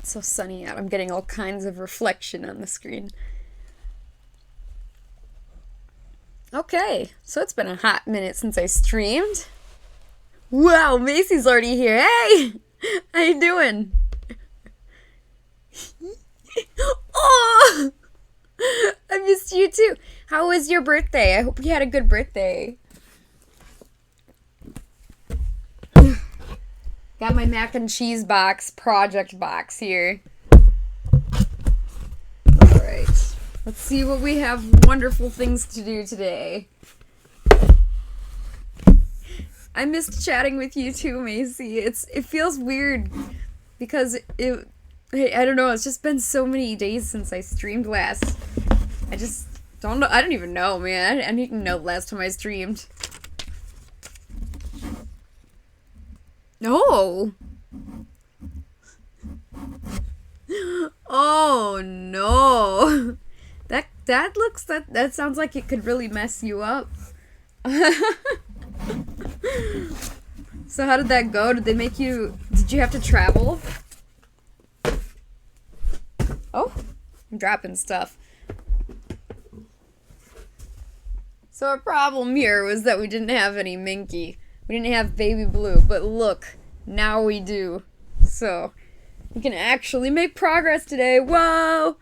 It's so sunny out. I'm getting all kinds of reflection on the screen. Okay, so it's been a hot minute since I streamed. Wow, Macy's already here. Hey! How you doing? Oh! I missed you too. How was your birthday? I hope you had a good birthday. Got my mac and cheese box, project box here. Alright. Let's see what we have wonderful things to do today. I missed chatting with you too, Macy. It feels weird because I don't know, it's just been so many days since I streamed last. I just don't know. I don't even know, man. I didn't even know the last time I streamed. No. Oh no. That sounds like it could really mess you up. So how did that go? Did you have to travel? Oh, I'm dropping stuff. So our problem here was that we didn't have any Minky. We didn't have Baby Blue, but look, now we do. So, we can actually make progress today. Whoa!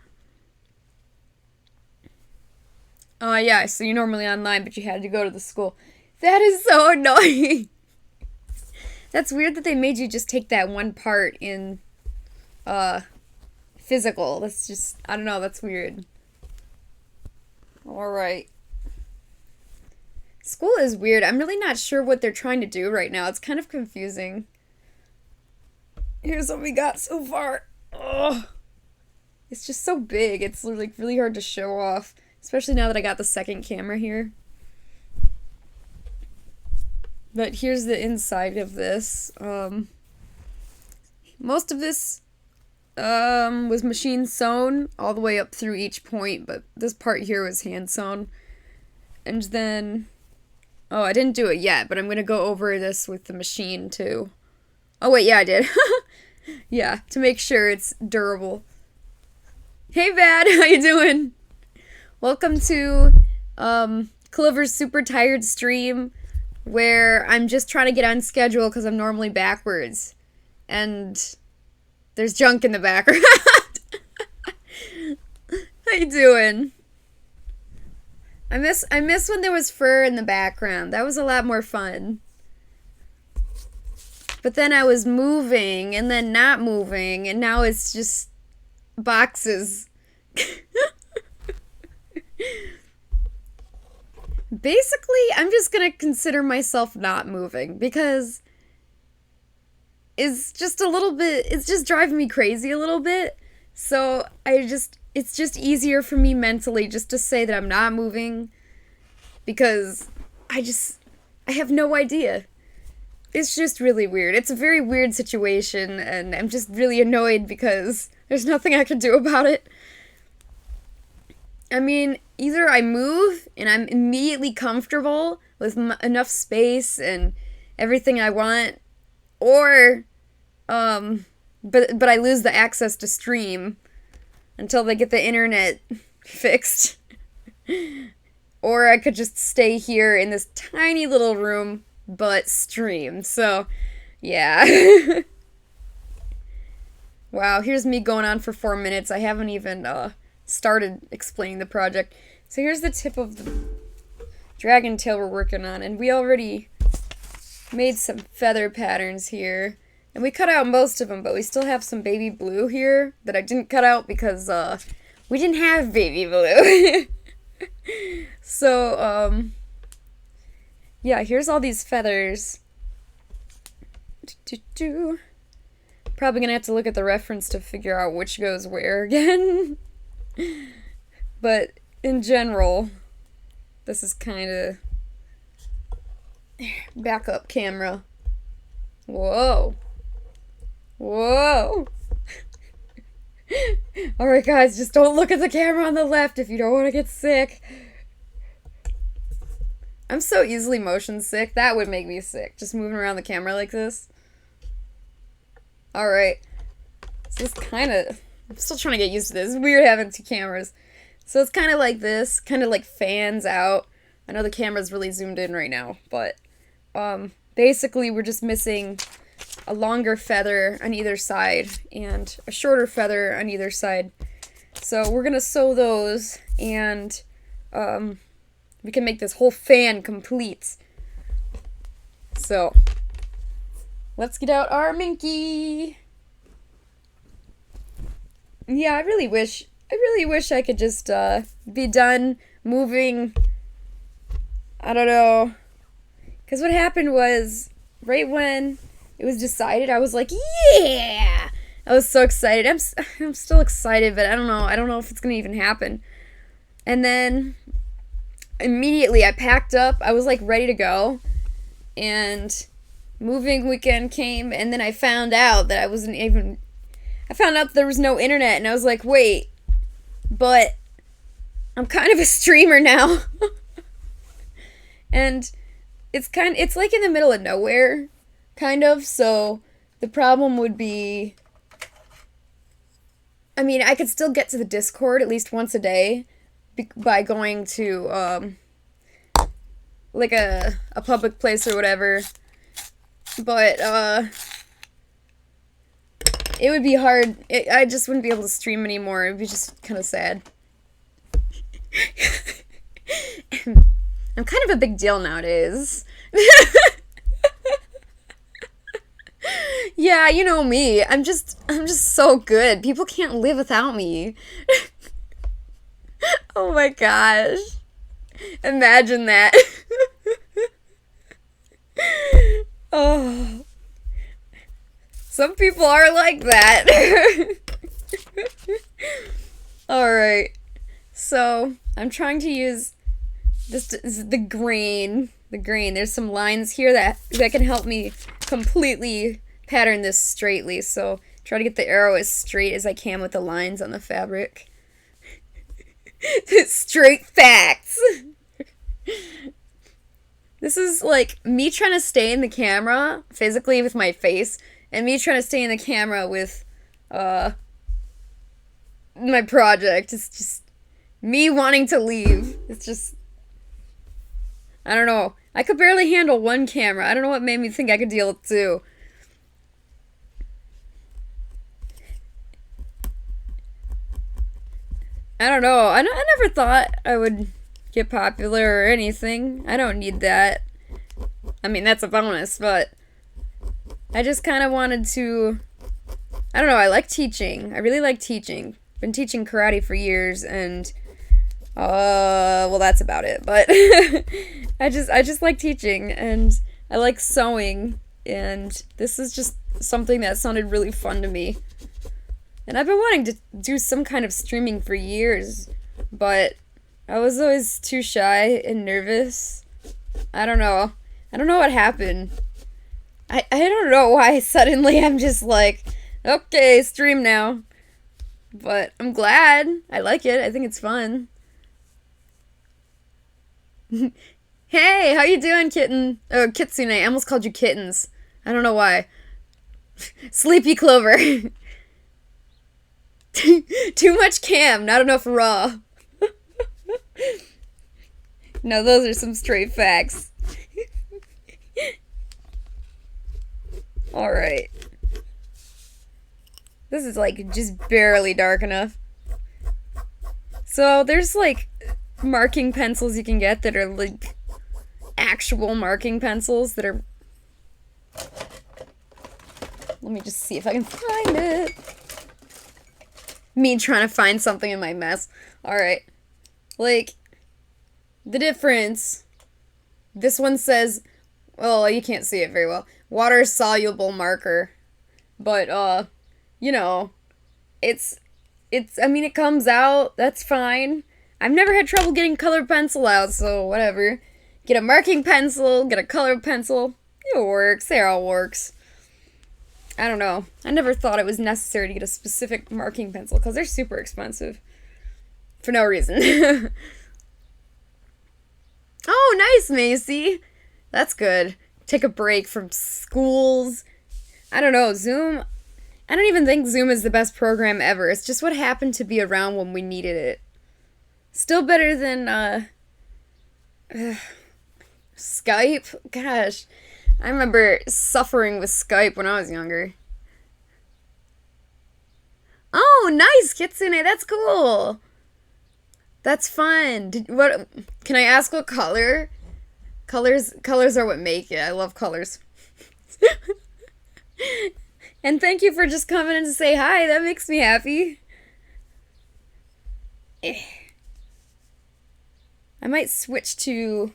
Oh, yeah, so you're normally online, but you had to go to the school. That is so annoying! That's weird that they made you just take that one part in, physical. That's just, I don't know, that's weird. Alright. School is weird. I'm really not sure what they're trying to do right now. It's kind of confusing. Here's what we got so far. Ugh. It's just so big. It's like really hard to show off. Especially now that I got the second camera here. But here's the inside of this. Most of this was machine sewn all the way up through each point, but this part here was hand sewn. And then... Oh, I didn't do it yet, but I'm gonna go over this with the machine too. Oh wait, yeah, I did. Yeah, to make sure it's durable. Hey, Bad, how you doing? Welcome to Clover's Super Tired stream, where I'm just trying to get on schedule because I'm normally backwards, and there's junk in the background. How you doing? I miss when there was fur in the background. That was a lot more fun. But then I was moving, and then not moving, and now it's just boxes. Basically, I'm just gonna consider myself not moving, because it's just driving me crazy a little bit. So it's just easier for me mentally just to say that I'm not moving, because I have no idea. It's just really weird. It's a very weird situation, and I'm just really annoyed because there's nothing I can do about it. I mean, either I move and I'm immediately comfortable with enough space and everything I want, or but I lose the access to stream until they get the internet fixed. Or I could just stay here in this tiny little room, but stream. So, yeah. Wow, here's me going on for 4 minutes. I haven't even started explaining the project. So here's the tip of the dragon tail we're working on, and we already made some feather patterns here. And we cut out most of them, but we still have some baby blue here that I didn't cut out because we didn't have baby blue. So, yeah, here's all these feathers. Probably gonna have to look at the reference to figure out which goes where again. But in general, this is kind of backup camera. Whoa. Whoa. Alright guys, just don't look at the camera on the left if you don't want to get sick. I'm so easily motion sick. That would make me sick, just moving around the camera like this. Alright. So it's kind of... I'm still trying to get used to this. It's weird having two cameras. So it's kind of like this. Kind of like fans out. I know the camera's really zoomed in right now. But basically we're just missing a longer feather on either side. And a shorter feather on either side. So we're going to sew those. And we can make this whole fan complete. So let's get out our Minky. Yeah, I really wish I could just be done moving. I don't know. Because what happened was, right when it was decided, I was like, yeah! I was so excited. I'm still excited, but I don't know. I don't know if it's going to even happen. And then immediately I packed up. I was like ready to go. And moving weekend came, and then I found out that I found out that there was no internet, and I was like, wait, but I'm kind of a streamer now. And it's like in the middle of nowhere, kind of, so the problem would be, I mean, I could still get to the Discord at least once a day by going to, like a public place or whatever, but, it would be hard. I just wouldn't be able to stream anymore. It would be just kind of sad. I'm kind of a big deal nowadays. Yeah, you know me. I'm just so good. People can't live without me. Oh my gosh. Imagine that. Oh. Some people are like that. Alright. So, I'm trying to use the grain. The grain. There's some lines here that can help me completely pattern this straightly. So, try to get the arrow as straight as I can with the lines on the fabric. Straight facts. This is like me trying to stay in the camera physically with my face, and me trying to stay in the camera with my project. It's just me wanting to leave. It's just, I don't know. I could barely handle one camera. I don't know what made me think I could deal with two. I don't know. I never thought I would get popular or anything. I don't need that. I mean, that's a bonus, but I just kind of wanted to, I don't know, I like teaching. I really like teaching. Been teaching karate for years, and well, that's about it. But I just like teaching, and I like sewing, and this is just something that sounded really fun to me. And I've been wanting to do some kind of streaming for years, but I was always too shy and nervous. I don't know. I don't know what happened. I don't know why suddenly I'm just like, okay, stream now. But I'm glad. I like it. I think it's fun. Hey, how you doing, kitten? Oh, Kitsune. I almost called you kittens. I don't know why. Sleepy Clover. Too much cam, not enough raw. No, those are some straight facts. Alright. This is like just barely dark enough. So there's like marking pencils you can get that are like actual marking pencils that are... Let me just see if I can find it. Me trying to find something in my mess. Alright. Like, the difference. This one says, well, you can't see it very well. Water soluble marker. But, you know, I mean, it comes out. That's fine. I've never had trouble getting colored pencil out, so whatever. Get a marking pencil, get a colored pencil. It works. It all works. I don't know. I never thought it was necessary to get a specific marking pencil because they're super expensive. For no reason. Oh, nice, Macy. That's good. Take a break from schools. I don't know. Zoom, I don't even think Zoom is the best program ever. It's just what happened to be around when we needed it. Still better than, Skype? Gosh, I remember suffering with Skype when I was younger. Oh, nice, Kitsune, that's cool. That's fun. What, can I ask what color? Colors are what make it. I love colors. And thank you for just coming in to say hi. That makes me happy. I might switch to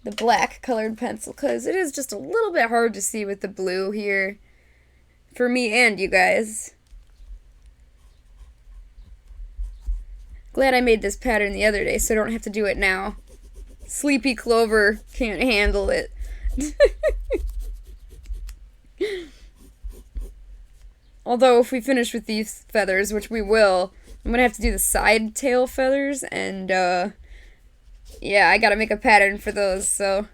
the black colored pencil because it is just a little bit hard to see with the blue here. For me and you guys. Glad I made this pattern the other day so I don't have to do it now. Sleepy Clover can't handle it. Although if we finish with these feathers, which we will, I'm gonna have to do the side tail feathers, and yeah, I gotta make a pattern for those, so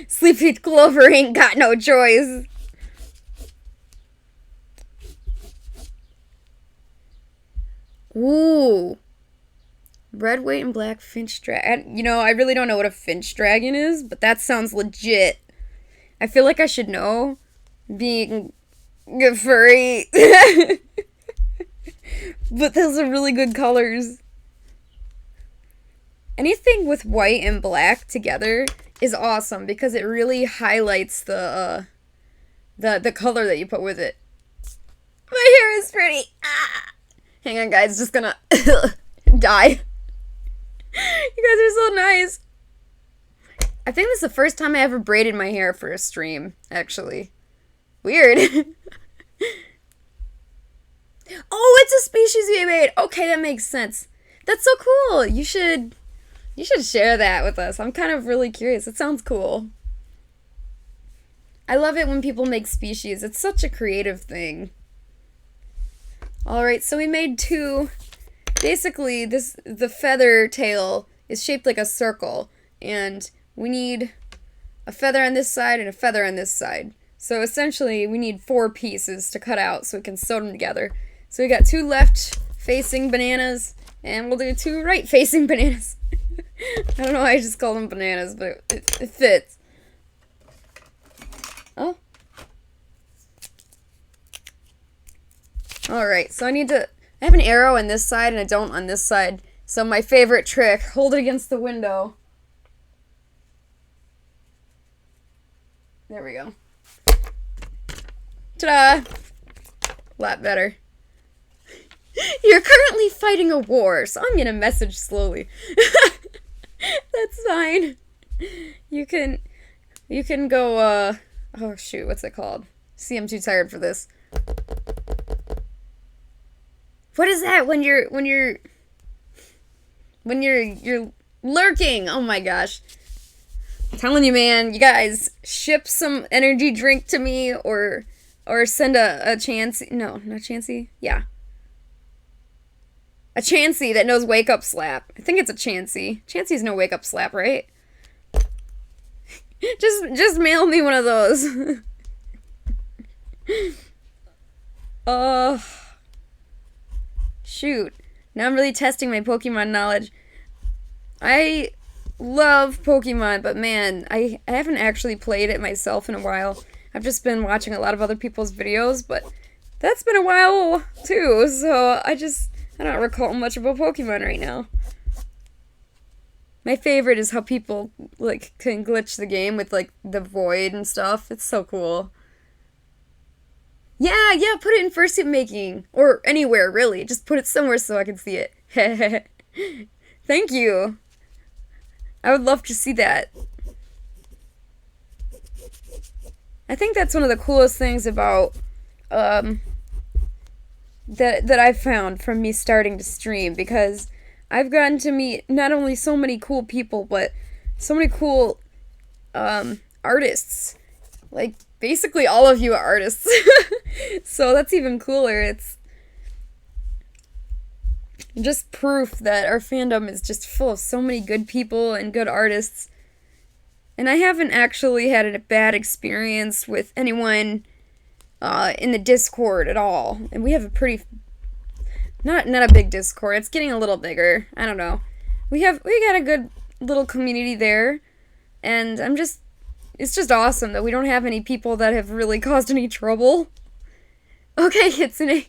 Sleepy Clover ain't got no choice. Ooh. Red, white, and black finch dragon. You know, I really don't know what a finch dragon is, but that sounds legit. I feel like I should know, being good furry. But those are really good colors. Anything with white and black together is awesome because it really highlights the color that you put with it. My hair is pretty. Ah. Hang on, guys. Just gonna die. You guys are so nice. I think this is the first time I ever braided my hair for a stream, actually. Weird. Oh, it's a species we made. Okay, that makes sense. That's so cool. You should share that with us. I'm kind of really curious. It sounds cool. I love it when people make species. It's such a creative thing. Alright, so we made two. Basically, the feather tail is shaped like a circle, and we need a feather on this side and a feather on this side. So essentially, we need 4 pieces to cut out so we can sew them together. So we got 2 left-facing bananas, and we'll do 2 right-facing bananas. I don't know why I just call them bananas, but it fits. Oh. Alright, so I have an arrow on this side and I don't on this side. So my favorite trick, hold it against the window. There we go. Ta-da! A lot better. You're currently fighting a war, so I'm gonna message slowly. That's fine. You can go, oh shoot, what's it called? See, I'm too tired for this. What is that when you're lurking? Oh my gosh. I'm telling you, man, you guys, ship some energy drink to me or send a Chansey. No, not Chansey. Yeah. A Chansey that knows Wake Up Slap. I think it's a Chansey. Chansey's no Wake Up Slap, right? Just mail me one of those. Shoot. Now I'm really testing my Pokemon knowledge. I love Pokemon, but man, I haven't actually played it myself in a while. I've just been watching a lot of other people's videos, but that's been a while too, so I don't recall much about Pokemon right now. My favorite is how people, like, can glitch the game with, like, the void and stuff. It's so cool. Yeah, put it in Fursuit making. Or anywhere, really. Just put it somewhere so I can see it. Thank you. I would love to see that. I think that's one of the coolest things about, that I've found from me starting to stream, because I've gotten to meet not only so many cool people, but so many cool, artists. Like, basically all of you are artists. So that's even cooler. It's just proof that our fandom is just full of so many good people and good artists. And I haven't actually had a bad experience with anyone in the Discord at all. And we have a pretty, not a big Discord. It's getting a little bigger. I don't know. We got a good little community there, and it's just awesome that we don't have any people that have really caused any trouble. Okay, Kitsune.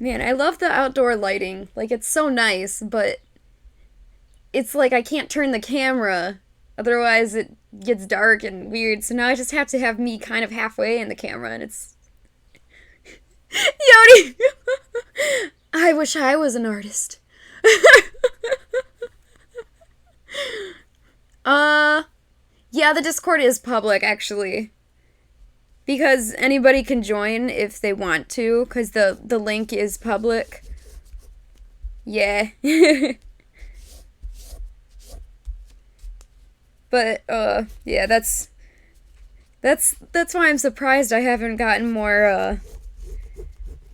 Man, I love the outdoor lighting. Like, it's so nice, but it's like I can't turn the camera, otherwise it gets dark and weird, so now I just have to have me kind of halfway in the camera, and it's... Yoni! I wish I was an artist. Yeah, the Discord is public, actually. Because anybody can join if they want to, because the link is public. Yeah. But, yeah, that's why I'm surprised I haven't gotten more,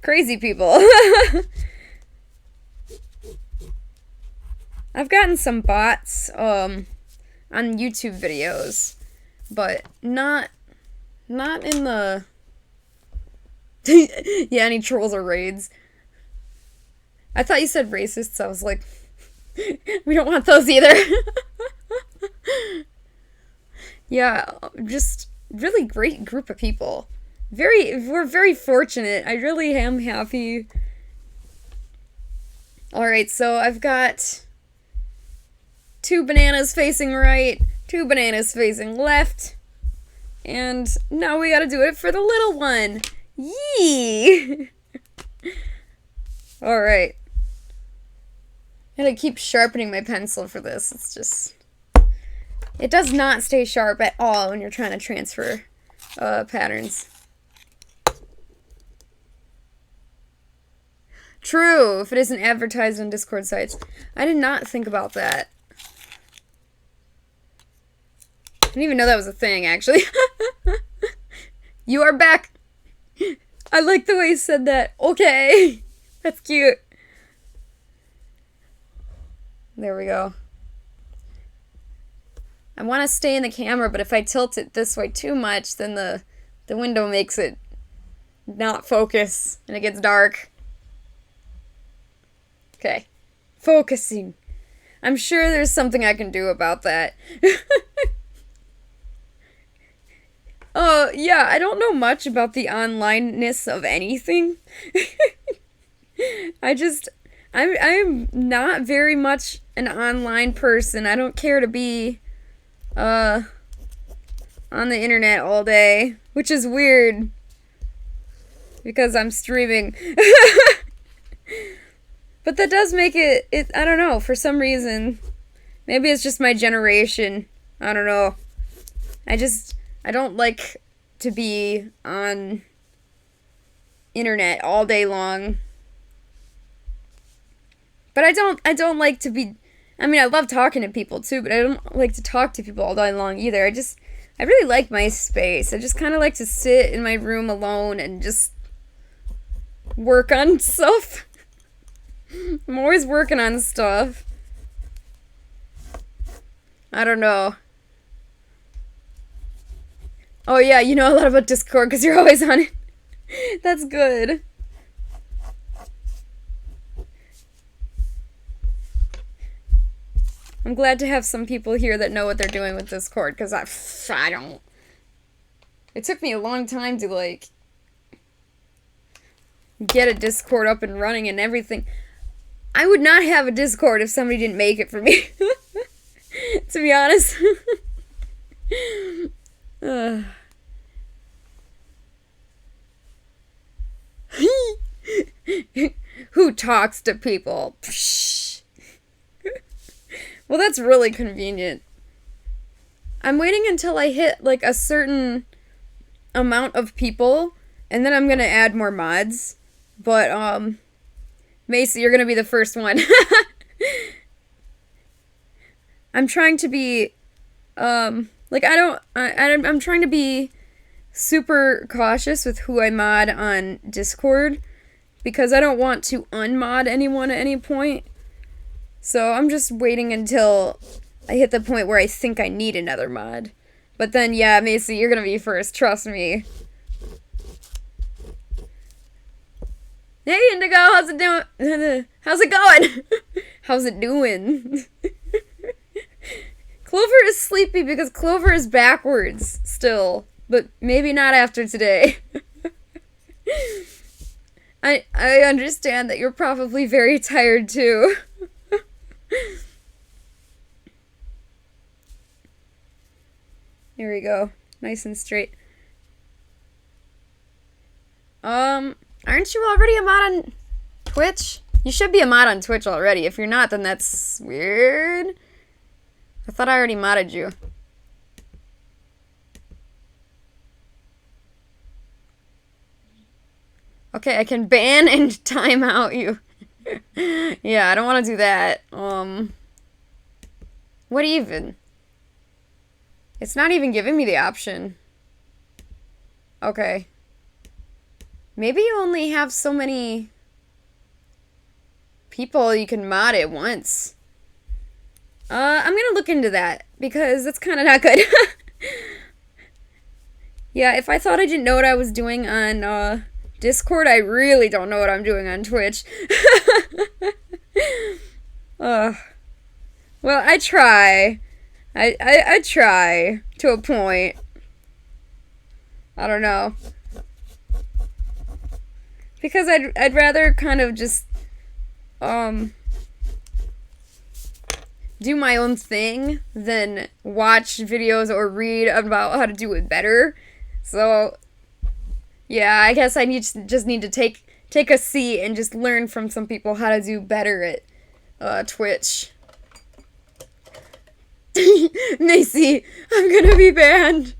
crazy people. I've gotten some bots, on YouTube videos, but not in the... Yeah, any trolls or raids. I thought you said racists, I was like, we don't want those either. Yeah, just really great group of people. We're very fortunate. I really am happy. Alright, so I've got 2 bananas facing right, 2 bananas facing left, and now we gotta do it for the little one. Yee! Alright. I gotta keep sharpening my pencil for this. It's just... It does not stay sharp at all when you're trying to transfer patterns. True, if it isn't advertised on Discord sites. I did not think about that. I didn't even know that was a thing, actually. You are back! I like the way you said that. Okay! That's cute. There we go. I want to stay in the camera, but if I tilt it this way too much, then the window makes it not focus, and it gets dark. Okay. Focusing. I'm sure there's something I can do about that. Oh, yeah, I don't know much about the onlineness of anything. I'm not very much an online person. I don't care to be, on the internet all day, which is weird, because I'm streaming. But that does make it, I don't know, for some reason. Maybe it's just my generation. I don't know. I don't like to be on internet all day long. But I don't like to be, I mean, I love talking to people too, but I don't like to talk to people all day long either. I really like my space. I just kind of like to sit in my room alone and just work on stuff. I'm always working on stuff. I don't know. Oh yeah, you know a lot about Discord because you're always on it. That's good. I'm glad to have some people here that know what they're doing with Discord, because I don't. It took me a long time to, like, get a Discord up and running and everything. I would not have a Discord if somebody didn't make it for me. To be honest. Who talks to people? Well, that's really convenient. I'm waiting until I hit, like, a certain amount of people, and then I'm gonna add more mods. But, Macy, you're gonna be the first one. I'm trying to be, I'm trying to be super cautious with who I mod on Discord, because I don't want to unmod anyone at any point. So I'm just waiting until I hit the point where I think I need another mod. But then, yeah, Macy, you're gonna be first, trust me. Hey, Indigo, how's it doing? How's it going? How's it doing? Clover is sleepy because Clover is backwards still, but maybe not after today. I understand that you're probably very tired too. Here we go. Nice and straight. Aren't you already a mod on Twitch? You should be a mod on Twitch already. If you're not, then that's weird. I thought I already modded you. Okay, I can ban and time out you. Yeah, I don't want to do that. What even? It's not even giving me the option. Okay. Maybe you only have so many people you can mod at once. I'm gonna look into that, because that's kind of not good. Yeah, if I thought I didn't know what I was doing on, Discord, I really don't know what I'm doing on Twitch. Well, I try. I try, to a point. I don't know. Because I'd rather kind of just, do my own thing than watch videos or read about how to do it better. So, yeah, I guess I just need to take a seat and just learn from some people how to do better at, Twitch. Macy, I'm gonna be banned.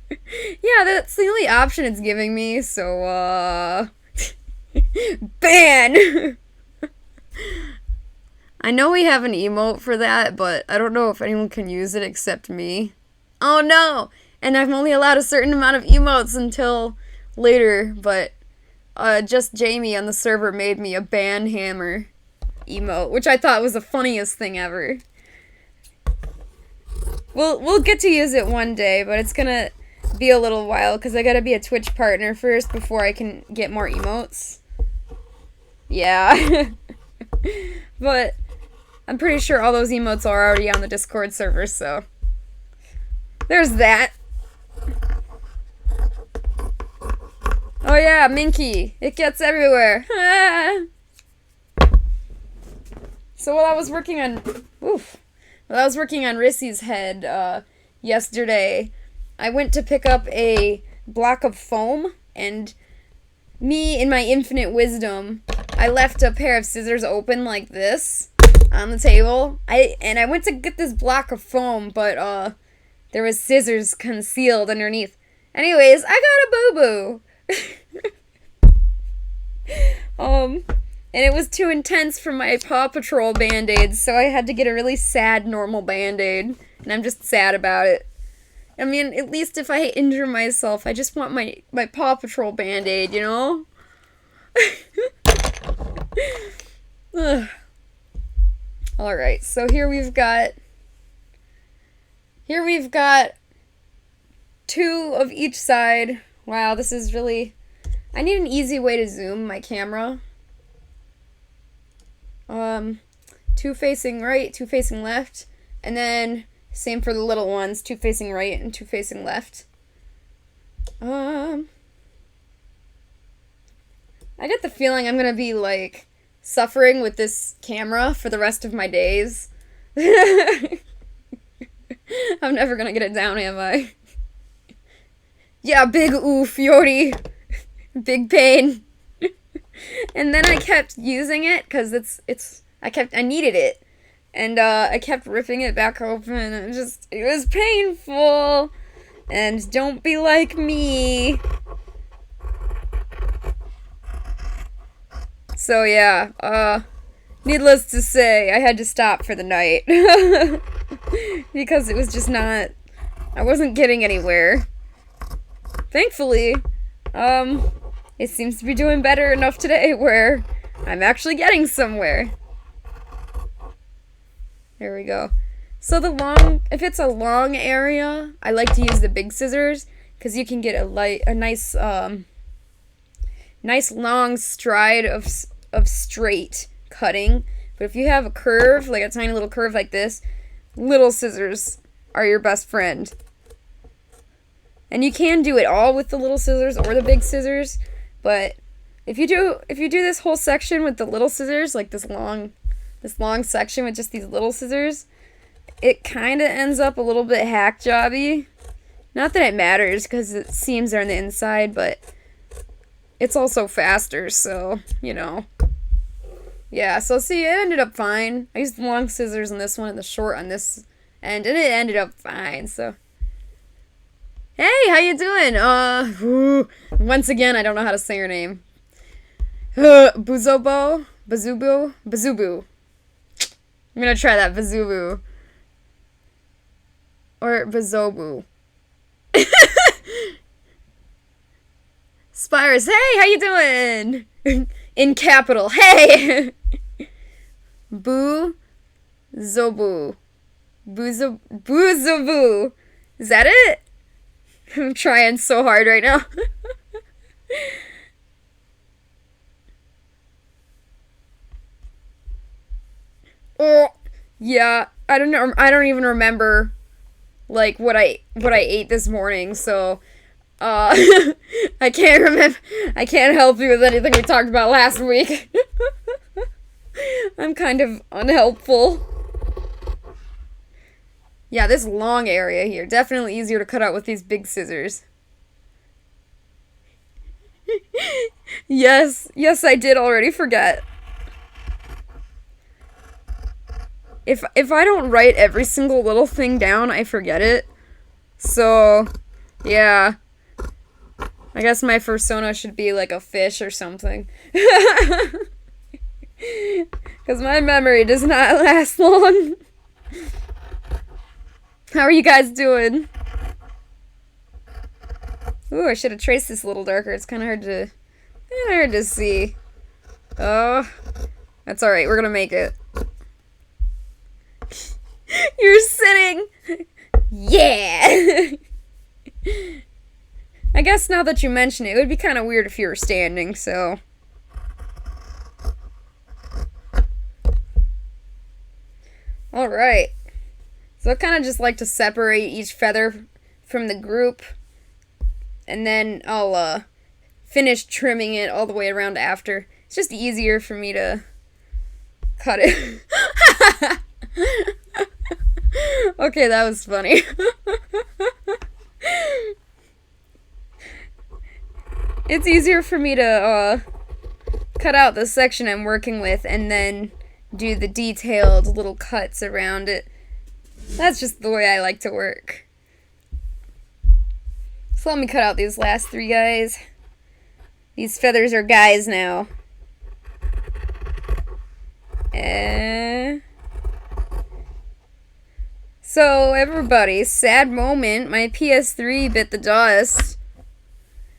Yeah, that's the only option it's giving me, so, ban! I know we have an emote for that, but I don't know if anyone can use it except me. Oh no! And I'm only allowed a certain amount of emotes until later, but just Jamie on the server made me a ban hammer emote, which I thought was the funniest thing ever. We'll get to use it one day, but it's gonna be a little while because I gotta be a Twitch partner first before I can get more emotes. Yeah. But I'm pretty sure all those emotes are already on the Discord server, so there's that. Oh yeah, Minky. It gets everywhere. So while I was working on Rissy's head yesterday, I went to pick up a block of foam, and me, in my infinite wisdom, I left a pair of scissors open like this on the table. I went to get this block of foam, but there was scissors concealed underneath. Anyways, I got a boo-boo. And it was too intense for my Paw Patrol Band-Aids, so I had to get a really sad normal Band-Aid, and I'm just sad about it. I mean, at least if I injure myself, I just want my Paw Patrol Band-Aid, you know? Alright, so here we've got two of each side. Wow, this is really... I need an easy way to zoom my camera. Two facing right, two facing left, and then same for the little ones, two facing right and two facing left. I get the feeling I'm gonna be, like, suffering with this camera for the rest of my days. I'm never gonna get it down, am I? Yeah, big oof, Yori. Big pain. And then I kept using it, because I needed it. And, I kept ripping it back open, and it was painful. And don't be like me. So yeah, needless to say, I had to stop for the night. Because it was just not, I wasn't getting anywhere. Thankfully, it seems to be doing better enough today where I'm actually getting somewhere. There we go. So if it's a long area, I like to use the big scissors because you can get a nice long stride of straight cutting. But if you have a curve, like a tiny little curve like this, little scissors are your best friend. And you can do it all with the little scissors or the big scissors, but if you do this whole section with the little scissors, like this long section with just these little scissors, it kind of ends up a little bit hack jobby. Not that it matters because the seams are on the inside, but it's also faster, so, you know. Yeah, so see, it ended up fine. I used the long scissors on this one and the short on this end, and it ended up fine, so. Hey, how you doing? Once again, I don't know how to say your name. Bazubu? I'm gonna try that, Bazubu. Or Bazobu. Spires, hey, how you doing? In capital, hey! Zobu. Buzobu. Is that it? I'm trying so hard right now. Oh, yeah. I don't know. I don't even remember, like, what I ate this morning. So, I can't remember. I can't help you with anything we talked about last week. I'm kind of unhelpful. Yeah, this long area here, definitely easier to cut out with these big scissors. Yes, I did already forget. If I don't write every single little thing down, I forget it. So, yeah. I guess my fursona should be like a fish or something. Because my memory does not last long. How are you guys doing? Ooh, I should have traced this a little darker. It's kind of hard to see. Oh, that's alright. We're gonna make it. You're sitting! Yeah! I guess now that you mention it, it would be kind of weird if you were standing, so. Alright. So I kind of just like to separate each feather from the group, and then I'll finish trimming it all the way around after. It's just easier for me to cut it. Okay, that was funny. It's easier for me to cut out the section I'm working with and then do the detailed little cuts around it. That's just the way I like to work. So let me cut out these last three guys. These feathers are guys now. So everybody, sad moment. My PS3 bit the dust.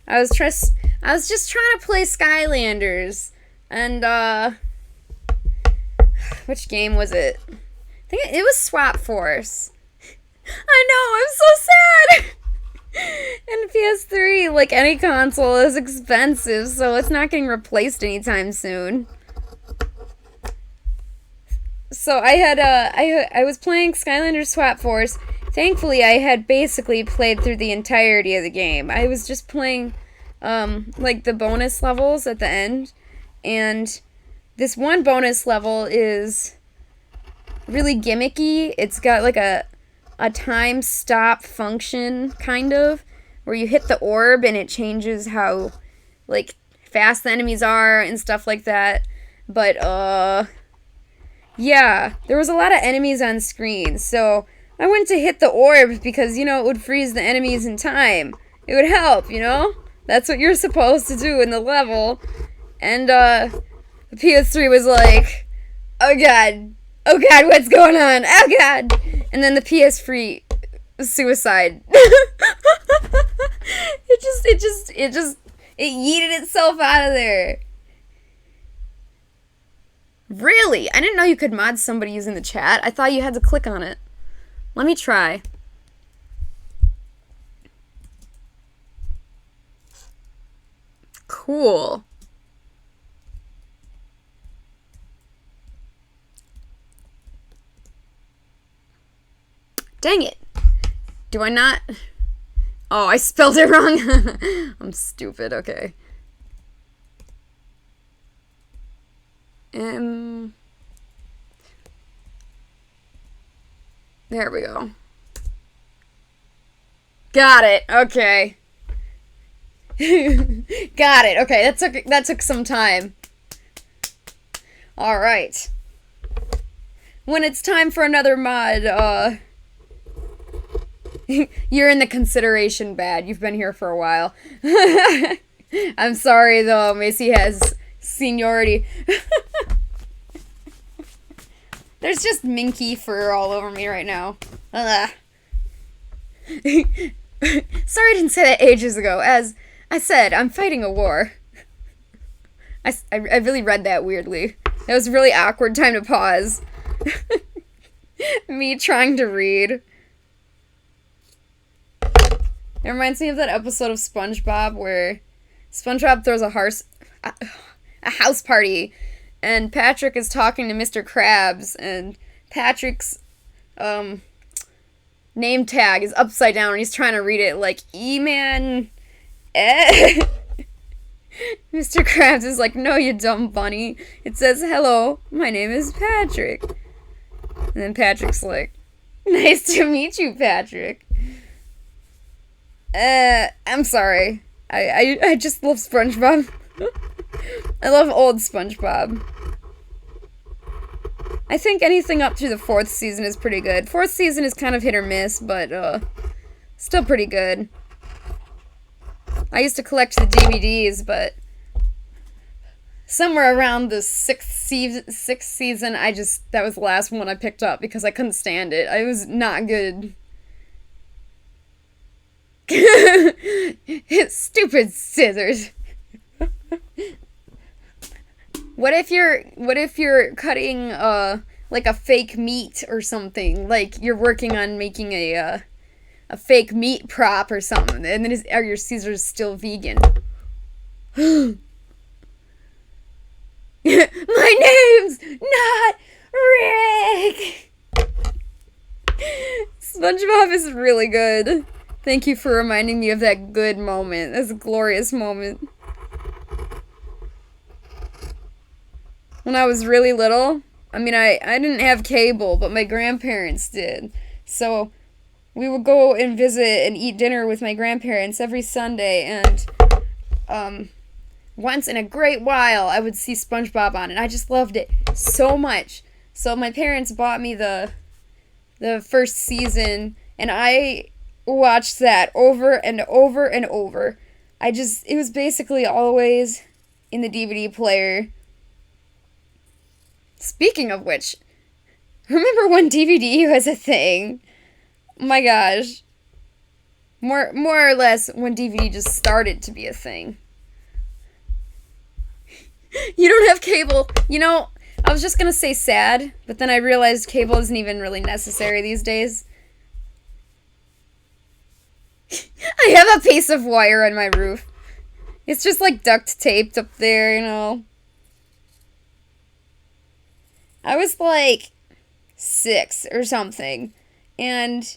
I was just trying to play Skylanders, and which game was it? I think it was Swap Force. I know, I'm so sad. And PS3, like any console, is expensive, so it's not getting replaced anytime soon. So I was playing Skylanders Swap Force. Thankfully, I had basically played through the entirety of the game. I was just playing, like, the bonus levels at the end. And this one bonus level is really gimmicky. It's got, like, a time stop function, kind of, where you hit the orb and it changes how, like, fast the enemies are and stuff like that. But, yeah, there was a lot of enemies on screen, so I went to hit the orb because, you know, it would freeze the enemies in time. It would help, you know? That's what you're supposed to do in the level. And, the PS3 was like, oh god, what's going on? Oh god! And then the PS3 suicide. It yeeted itself out of there. Really? I didn't know you could mod somebody using the chat. I thought you had to click on it. Let me try. Cool. Dang it. Do I not? Oh, I spelled it wrong. I'm stupid. Okay. There we go. Got it. Okay. Got it. Okay, that took some time. All right. When it's time for another mod, you're in the consideration bad. You've been here for a while. I'm sorry though, Macy has seniority. There's just minky fur all over me right now. Sorry I didn't say that ages ago. As I said, I'm fighting a war. I really read that weirdly. That was a really awkward time to pause. Me trying to read. It reminds me of that episode of SpongeBob where SpongeBob throws a house party, and Patrick is talking to Mr. Krabs, and Patrick's name tag is upside down, and he's trying to read it like E-Man. Mr. Krabs is like, no, you dumb bunny. It says, hello, my name is Patrick. And then Patrick's like, nice to meet you, Patrick. I'm sorry. I just love SpongeBob. I love old SpongeBob. I think anything up through the 4th season is pretty good. 4th season is kind of hit or miss, but, still pretty good. I used to collect the DVDs, but somewhere around the 6th season, that was the last one I picked up because I couldn't stand it. It was not good. Stupid scissors. What if you're cutting like a fake meat or something? Like you're working on making a fake meat prop or something, and then are your scissors still vegan? My name's not Rick. SpongeBob is really good. Thank you for reminding me of that good moment. That's a glorious moment. When I was really little, I mean, I didn't have cable, but my grandparents did. So we would go and visit and eat dinner with my grandparents every Sunday, and once in a great while, I would see SpongeBob on, and I just loved it so much. So my parents bought me the first season, and I watched that over and over and over. It was basically always in the DVD player. Speaking of which, remember when DVD was a thing? Oh my gosh. More or less when DVD just started to be a thing. You don't have cable. You know, I was just gonna say sad, but then I realized cable isn't even really necessary these days. I have a piece of wire on my roof. It's just like duct taped up there, you know. I was like 6 or something, and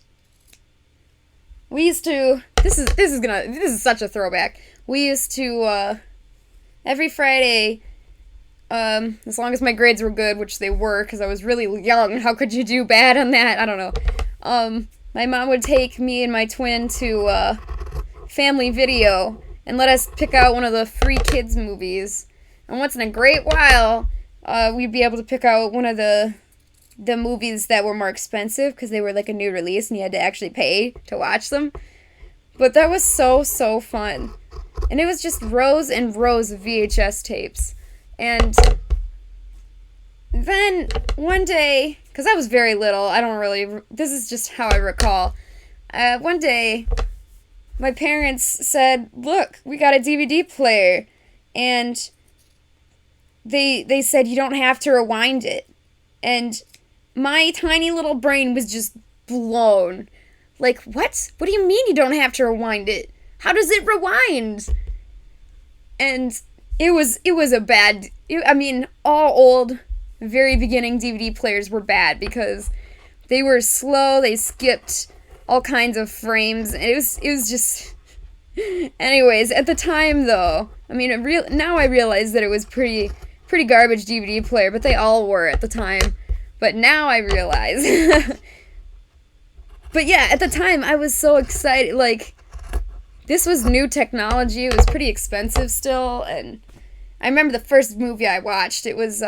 we used to, this is such a throwback. We used to, every Friday, as long as my grades were good, which they were, because I was really young, how could you do bad on that? I don't know. My mom would take me and my twin to, Family Video, and let us pick out one of the free kids movies. And once in a great while, we'd be able to pick out one of the movies that were more expensive because they were like a new release and you had to actually pay to watch them. But that was so fun. And it was just rows and rows of VHS tapes. And then one day, because I was very little, this is just how I recall. One day, my parents said, look, we got a DVD player. And they said you don't have to rewind it. And my tiny little brain was just blown. Like, what? What do you mean you don't have to rewind it? How does it rewind? And it was a bad... I mean, all old, very beginning DVD players were bad because they were slow, they skipped all kinds of frames, and it was just... Anyways, at the time, though, I mean, now I realize that it was pretty garbage DVD player, but they all were at the time. But now I realize. But yeah, at the time, I was so excited. Like, this was new technology. It was pretty expensive still, and I remember the first movie I watched. It was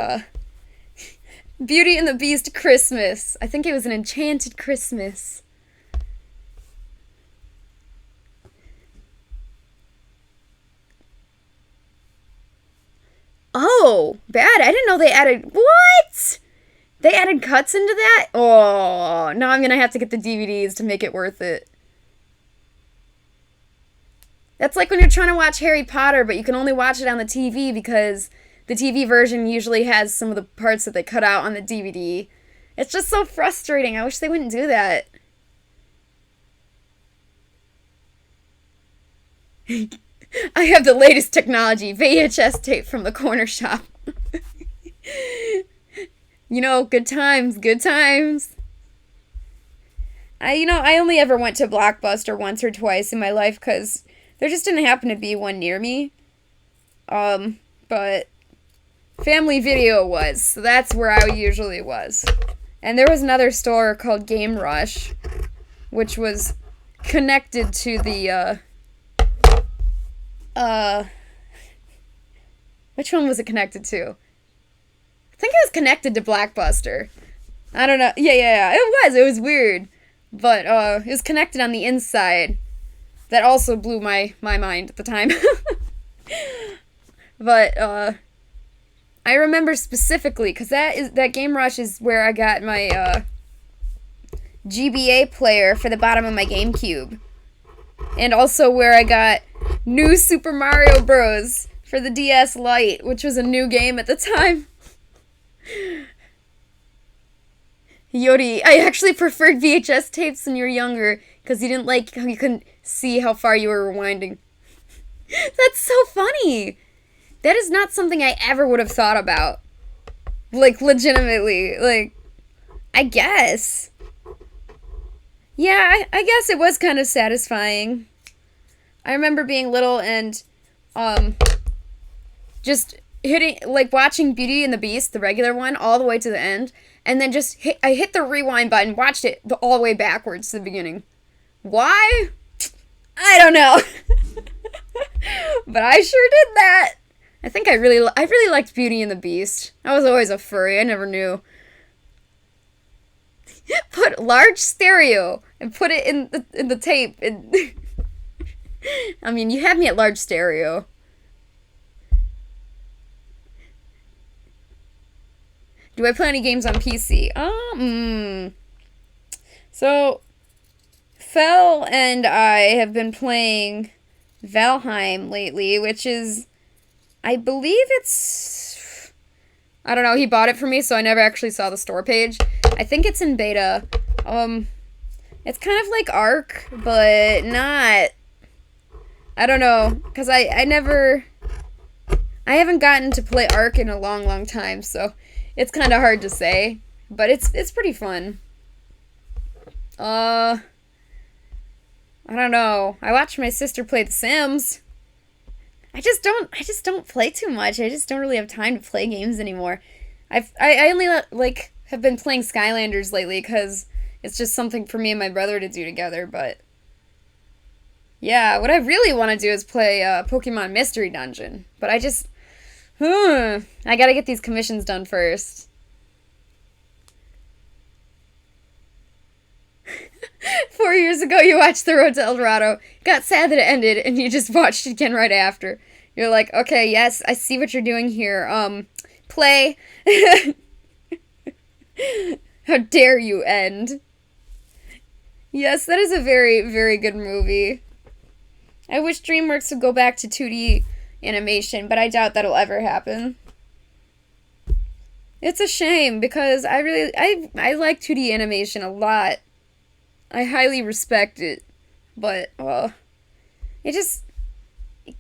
Beauty and the Beast Christmas. I think it was an Enchanted Christmas. Oh, bad. I didn't know they added... What? They added cuts into that? Oh, now I'm going to have to get the DVDs to make it worth it. That's like when you're trying to watch Harry Potter, but you can only watch it on the TV because the TV version usually has some of the parts that they cut out on the DVD. It's just so frustrating. I wish they wouldn't do that. I have the latest technology, VHS tape from the corner shop. You know, good times, good times. I only ever went to Blockbuster once or twice in my life because there just didn't happen to be one near me. But Family Video was, so that's where I usually was. And there was another store called Game Rush, which was connected to the, which one was it connected to? I think it was connected to Blockbuster. I don't know. Yeah. It was weird. But, it was connected on the inside. That also blew my mind at the time. But, I remember specifically, because that Game Rush is where I got my, GBA player for the bottom of my GameCube. And also where I got New Super Mario Bros. For the DS Lite, which was a new game at the time. Yodi, I actually preferred VHS tapes when you were younger, because you didn't like how you couldn't see how far you were rewinding. That's so funny! That is not something I ever would have thought about. Like, legitimately. Like, I guess. Yeah, I guess it was kind of satisfying. I remember being little and, just watching Beauty and the Beast, the regular one, all the way to the end, and then I hit the rewind button, watched it all the way backwards to the beginning. Why? I don't know. But I sure did that. I think I really liked Beauty and the Beast. I was always a furry, I never knew. Put large stereo and put it in the tape. And I mean, you had me at large stereo. Do I play any games on PC? So, Fel and I have been playing Valheim lately, which is, I believe it's, I don't know, he bought it for me, so I never actually saw the store page. I think it's in beta. It's kind of like Ark, but not, I don't know, because I haven't gotten to play Ark in a long time, so it's kind of hard to say, but it's pretty fun. I don't know. I watched my sister play The Sims. I just don't play too much. I just don't really have time to play games anymore. I only have been playing Skylanders lately because it's just something for me and my brother to do together, but yeah, what I really want to do is play Pokemon Mystery Dungeon, but I gotta get these commissions done first. 4 years ago, you watched The Road to El Dorado, got sad that it ended, and you just watched it again right after. You're like, okay, yes, I see what you're doing here. Play. How dare you end? Yes, that is a very, very good movie. I wish DreamWorks would go back to 2D animation, but I doubt that'll ever happen. It's a shame, because I like 2D animation a lot. I highly respect it, but it just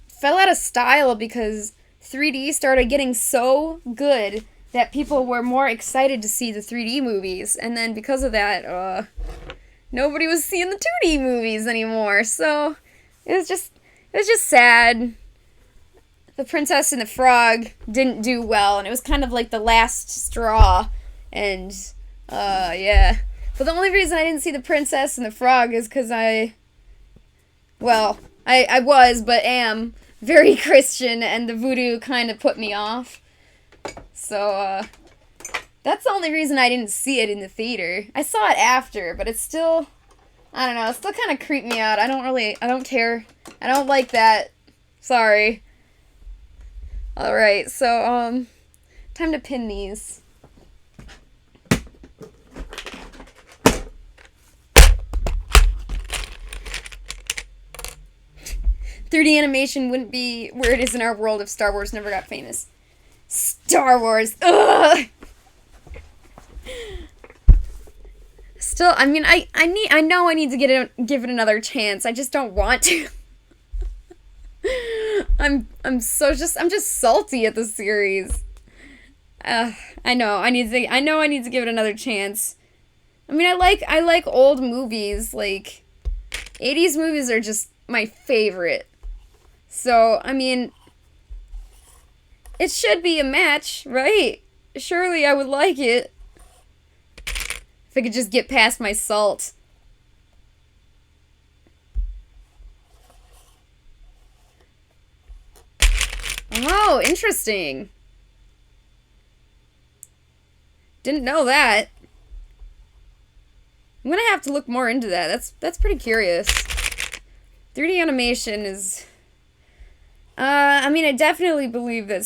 fell out of style because 3D started getting so good that people were more excited to see the 3D movies, and then because of that, nobody was seeing the 2D movies anymore. So it was just sad. The Princess and the Frog didn't do well, and it was kind of like the last straw. And yeah. But the only reason I didn't see the Princess and the Frog is because I was, but am very Christian, and the voodoo kind of put me off. So, that's the only reason I didn't see it in the theater. I saw it after, but it's still, I don't know, it still kind of creeped me out. I don't care. I don't like that. Sorry. Alright, so, time to pin these. .3D animation wouldn't be where it is in our world if Star Wars never got famous. Star Wars. Ugh. Still, I mean, I know I need to give it another chance. I just don't want to. I'm just salty at the series. I know I need to give it another chance. I mean, I like old movies. Like 80s movies are just my favorite. So, I mean, it should be a match, right? Surely I would like it. If I could just get past my salt. Oh, interesting. Didn't know that. I'm gonna have to look more into that. That's pretty curious. 3D animation is... I mean, I definitely believe that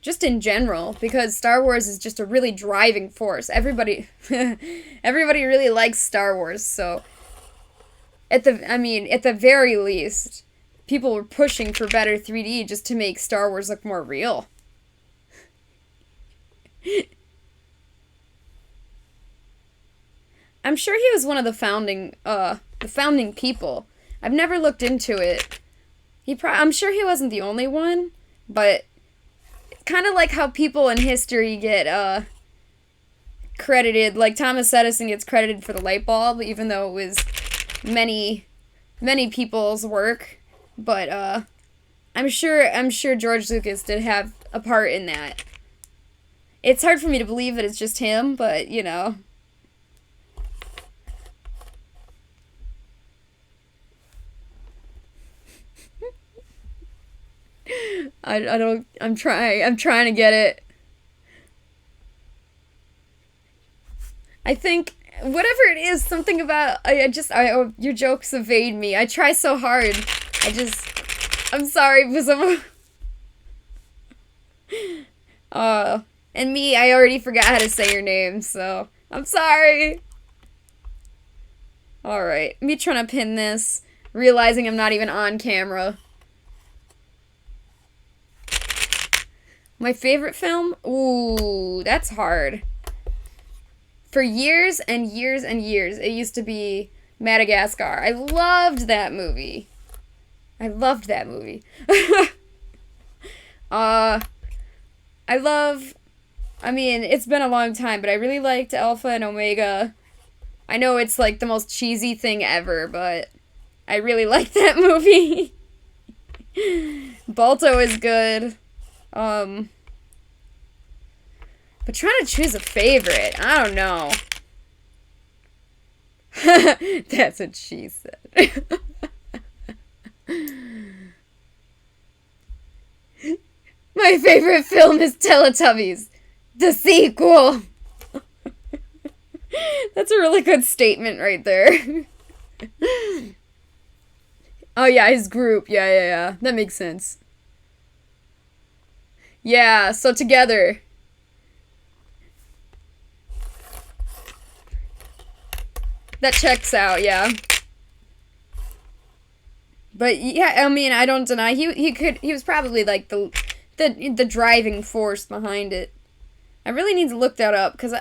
just in general, because Star Wars is just a really driving force. Everybody really likes Star Wars, so at the very least, people were pushing for better 3D just to make Star Wars look more real. I'm sure he was one of the founding people. I've never looked into it. I'm sure he wasn't the only one, but it's kind of like how people in history get credited, like Thomas Edison gets credited for the light bulb, even though it was many people's work. But I'm sure George Lucas did have a part in that. It's hard for me to believe that it's just him, but you know. I'm trying to get it. I think, whatever it is, something about, your jokes evade me. I try so hard. I'm sorry, because and me, I already forgot how to say your name, so, I'm sorry. Alright, me trying to pin this, realizing I'm not even on camera. My favorite film? Ooh, that's hard. For years and years and years, it used to be Madagascar. I loved that movie. I mean, it's been a long time, but I really liked Alpha and Omega. I know it's like the most cheesy thing ever, but I really liked that movie. Balto is good. But trying to choose a favorite, I don't know. That's what she said. My favorite film is Teletubbies, the sequel. That's a really good statement right there. Oh yeah, his group. Yeah. That makes sense. Yeah, so together. That checks out, yeah. But yeah, I mean, I don't deny he was probably like the driving force behind it. I really need to look that up because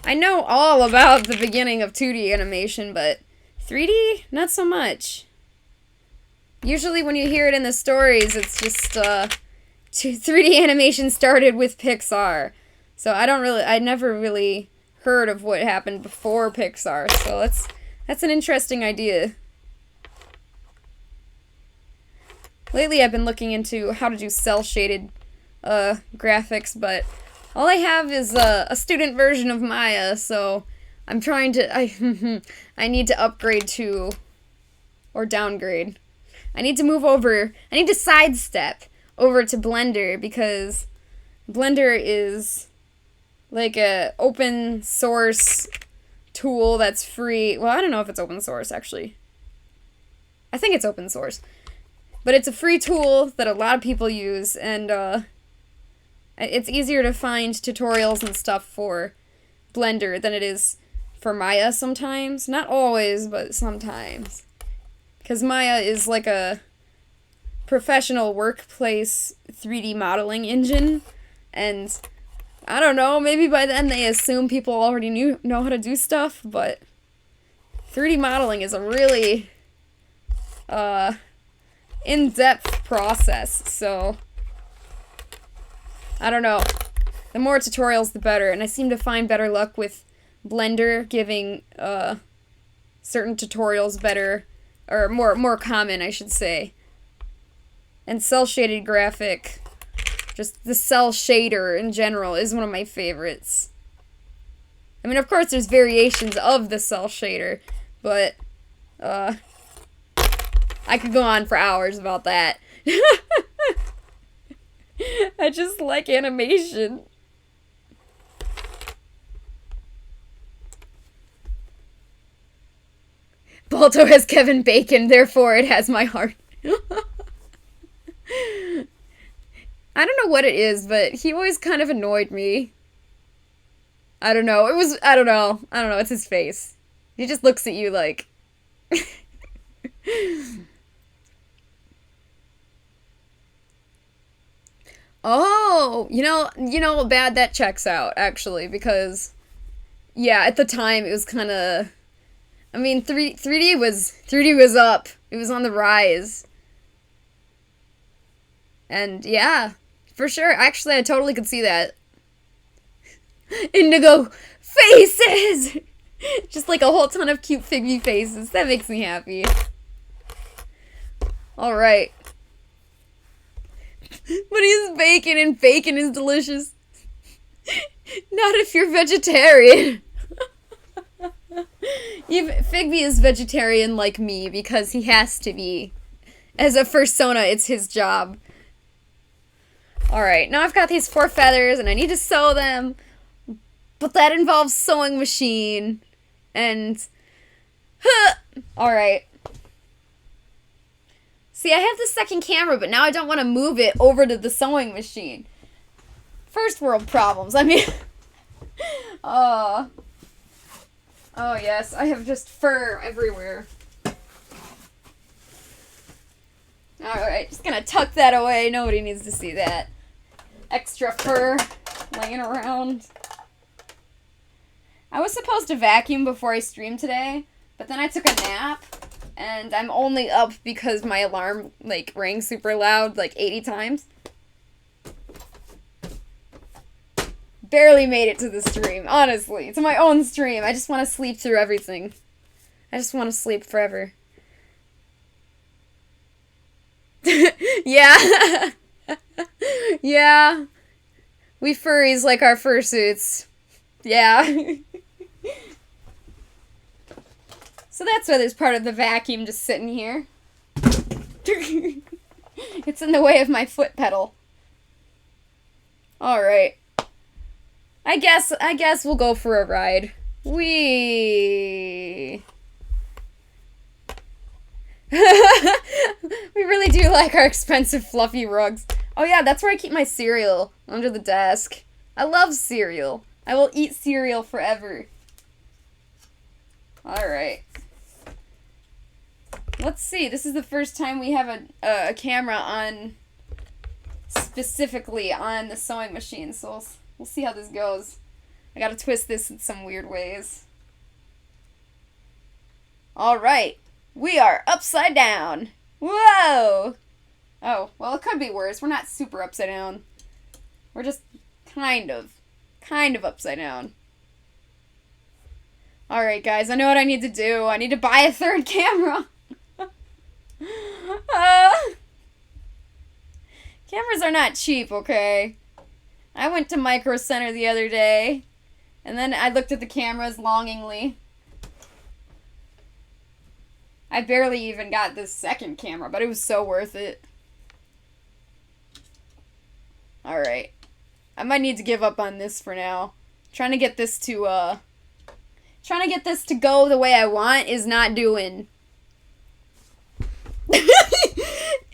I know all about the beginning of 2D animation, but 3D? Not so much. Usually when you hear it in the stories, it's just, 3D animation started with Pixar. So I never really heard of what happened before Pixar, so that's an interesting idea. Lately I've been looking into how to do cel-shaded graphics, but all I have is a student version of Maya, so I'm trying to, I need to upgrade to, or downgrade. I need to sidestep over to Blender, because Blender is like a open source tool that's free. Well, I don't know if it's open source, actually. I think it's open source. But it's a free tool that a lot of people use, and it's easier to find tutorials and stuff for Blender than it is for Maya sometimes. Not always, but sometimes. Because Maya is like a professional workplace 3D modeling engine, and I don't know, maybe by then they assume people already know how to do stuff, but 3D modeling is a really in-depth process, so I don't know. The more tutorials, the better, and I seem to find better luck with Blender giving certain tutorials better, or more common, I should say. And cel-shaded graphic, just the cel shader in general, is one of my favorites. I mean, of course, there's variations of the cel shader, but I could go on for hours about that. I just like animation. Balto has Kevin Bacon, therefore it has my heart. I don't know what it is, but he always kind of annoyed me. I don't know. I don't know. It's his face. He just looks at you like... Oh, you know, bad, that checks out, actually, because, yeah, at the time, it was kind of, I mean, 3D was up. It was on the rise. And, yeah, for sure, actually, I totally could see that. Indigo faces! Just like a whole ton of cute Figgy faces. That makes me happy. Alright. But he's bacon, and bacon is delicious. Not if you're vegetarian. Figby is vegetarian like me, because he has to be. As a fursona, it's his job. Alright, now I've got these 4 feathers, and I need to sew them. But that involves sewing machine. And... Alright. See, I have the second camera, but now I don't want to move it over to the sewing machine. First world problems. I mean... Oh, yes. I have just fur everywhere. Alright, just gonna tuck that away. Nobody needs to see that. Extra fur laying around. I was supposed to vacuum before I streamed today, but then I took a nap, and I'm only up because my alarm, like, rang super loud, like, 80 times. Barely made it to the stream, honestly. To my own stream. I just want to sleep through everything. I just want to sleep forever. Yeah. Yeah. We furries like our fursuits. Yeah. So that's why there's part of the vacuum just sitting here. It's in the way of my foot pedal. Alright. I guess we'll go for a ride. We really do like our expensive fluffy rugs. Oh yeah, that's where I keep my cereal, under the desk. I love cereal. I will eat cereal forever. Alright. Let's see, this is the first time we have a camera on, specifically on the sewing machine, so we'll see how this goes. I gotta twist this in some weird ways. Alright. We are upside down. Whoa! Oh, well, it could be worse. We're not super upside down. We're just kind of upside down. Alright, guys, I know what I need to do. I need to buy a third camera. Cameras are not cheap, okay? I went to Micro Center the other day, and then I looked at the cameras longingly. I barely even got this second camera, but it was so worth it. Alright. I might need to give up on this for now. Trying to get this to go the way I want is not doing.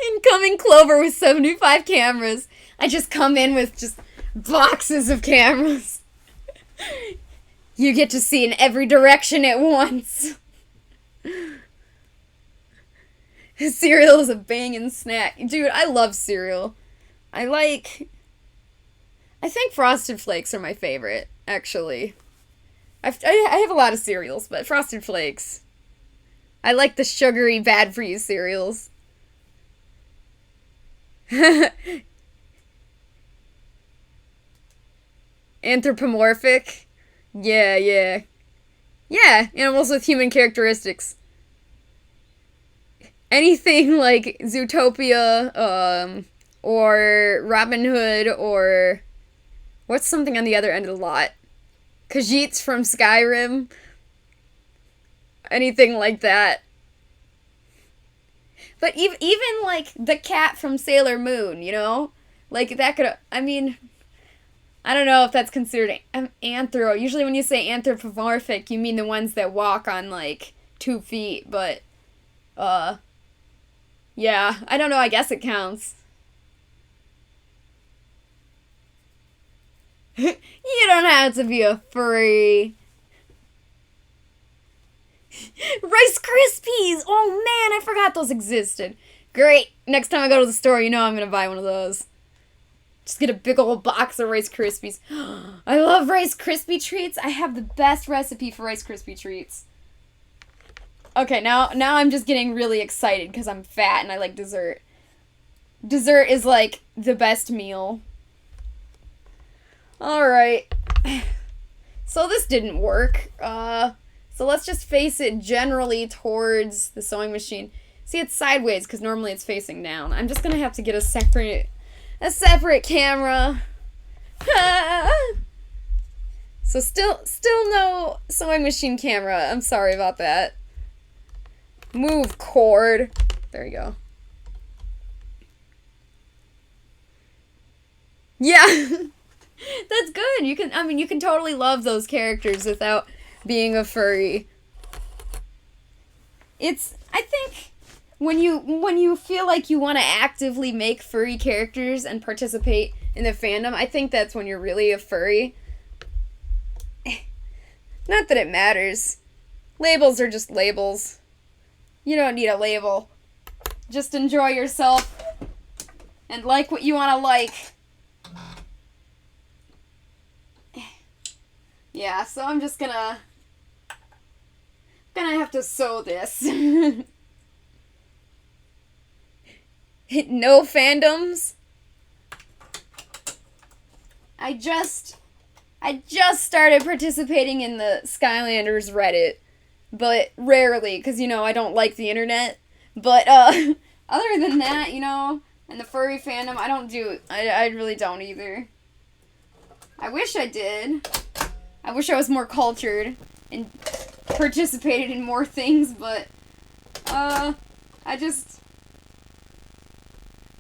Incoming Clover with 75 cameras. I just come in with just boxes of cameras. You get to see in every direction at once. Cereal is a banging snack. Dude, I love cereal. I think Frosted Flakes are my favorite, actually. I have a lot of cereals, but Frosted Flakes. I like the sugary, bad-for-you cereals. Anthropomorphic? Yeah. Yeah, animals with human characteristics. Anything like Zootopia, or Robin Hood, or... What's something on the other end of the lot? Khajiits from Skyrim. Anything like that. But even like the cat from Sailor Moon, you know? Like that could, I mean, I don't know if that's considered anthro. Usually when you say anthropomorphic, you mean the ones that walk on like 2 feet, but yeah, I don't know, I guess it counts. You don't have to be a furry. Rice Krispies! Oh man, I forgot those existed. Great. Next time I go to the store, you know I'm gonna buy one of those. Just get a big old box of Rice Krispies. I love Rice Krispie treats. I have the best recipe for Rice Krispie treats. Okay, now I'm just getting really excited because I'm fat and I like dessert. Dessert is like the best meal. Alright. So this didn't work. So let's just face it generally towards the sewing machine. See, it's sideways because normally it's facing down. I'm just gonna have to get a separate camera. So still no sewing machine camera. I'm sorry about that. Move cord. There you go. Yeah. That's good. You can totally love those characters without being a furry. I think when you feel like you want to actively make furry characters and participate in the fandom, I think that's when you're really a furry. Not that it matters. Labels are just labels. You don't need a label. Just enjoy yourself and like what you want to like. Yeah, so I'm just gonna have to sew this. No fandoms. I just started participating in the Skylanders Reddit, but rarely, because, you know, I don't like the internet. But, other than that, you know, and the furry fandom, I really don't either. I wish I did. I wish I was more cultured and participated in more things, but, I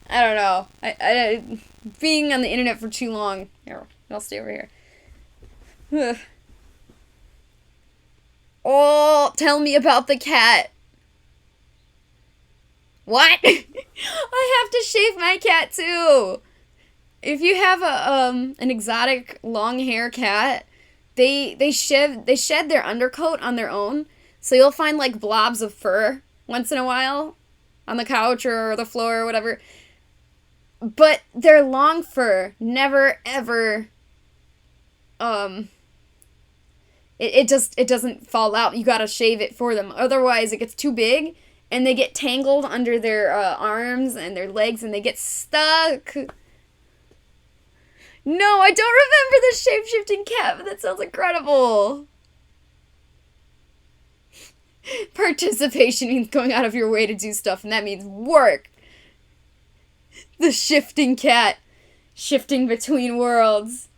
don't know. I being on the internet for too long. Here, I'll stay over here. Ugh. Oh, tell me about the cat. What? I have to shave my cat too. If you have an exotic long hair cat, they shed their undercoat on their own, so you'll find like blobs of fur once in a while on the couch or the floor or whatever. But their long fur never ever it doesn't fall out. You gotta shave it for them. Otherwise, it gets too big, and they get tangled under their arms and their legs, and they get stuck. No, I don't remember the shape-shifting cat, but that sounds incredible. Participation means going out of your way to do stuff, and that means work. The shifting cat. Shifting between worlds.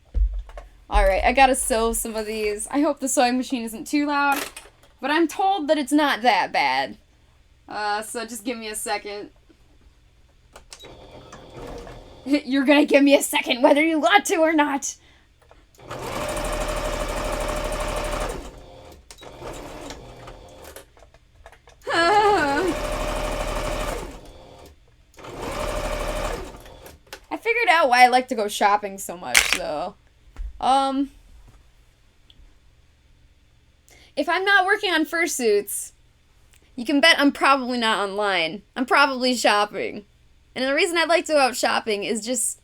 Alright, I gotta sew some of these. I hope the sewing machine isn't too loud, but I'm told that it's not that bad. So just give me a second. You're gonna give me a second whether you want to or not. I figured out why I like to go shopping so much, though. If I'm not working on fursuits, you can bet I'm probably not online. I'm probably shopping. And the reason I like to go out shopping is just...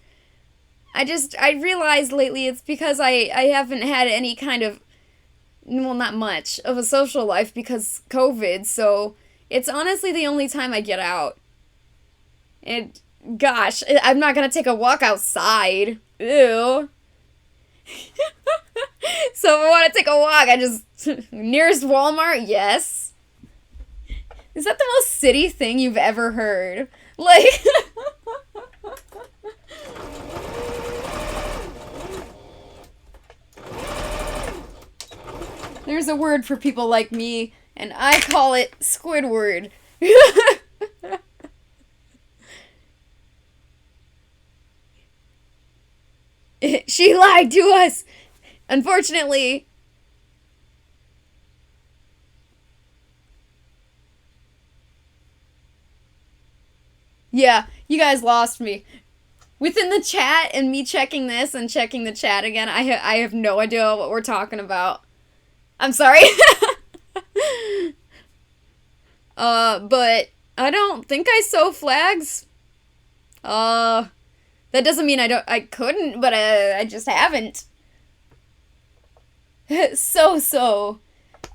I realized lately it's because I haven't had any kind of... Well, not much of a social life because COVID, so it's honestly the only time I get out. And, gosh, I'm not gonna take a walk outside. Ew. So if I want to take a walk, I just... Nearest Walmart? Yes. Is that the most city thing you've ever heard? Like... There's a word for people like me, and I call it Squidward. She lied to us! Unfortunately. Yeah, you guys lost me. Within the chat and me checking this and checking the chat again, I have no idea what we're talking about. I'm sorry. But I don't think I sew flags. That doesn't mean I couldn't, but I just haven't. So.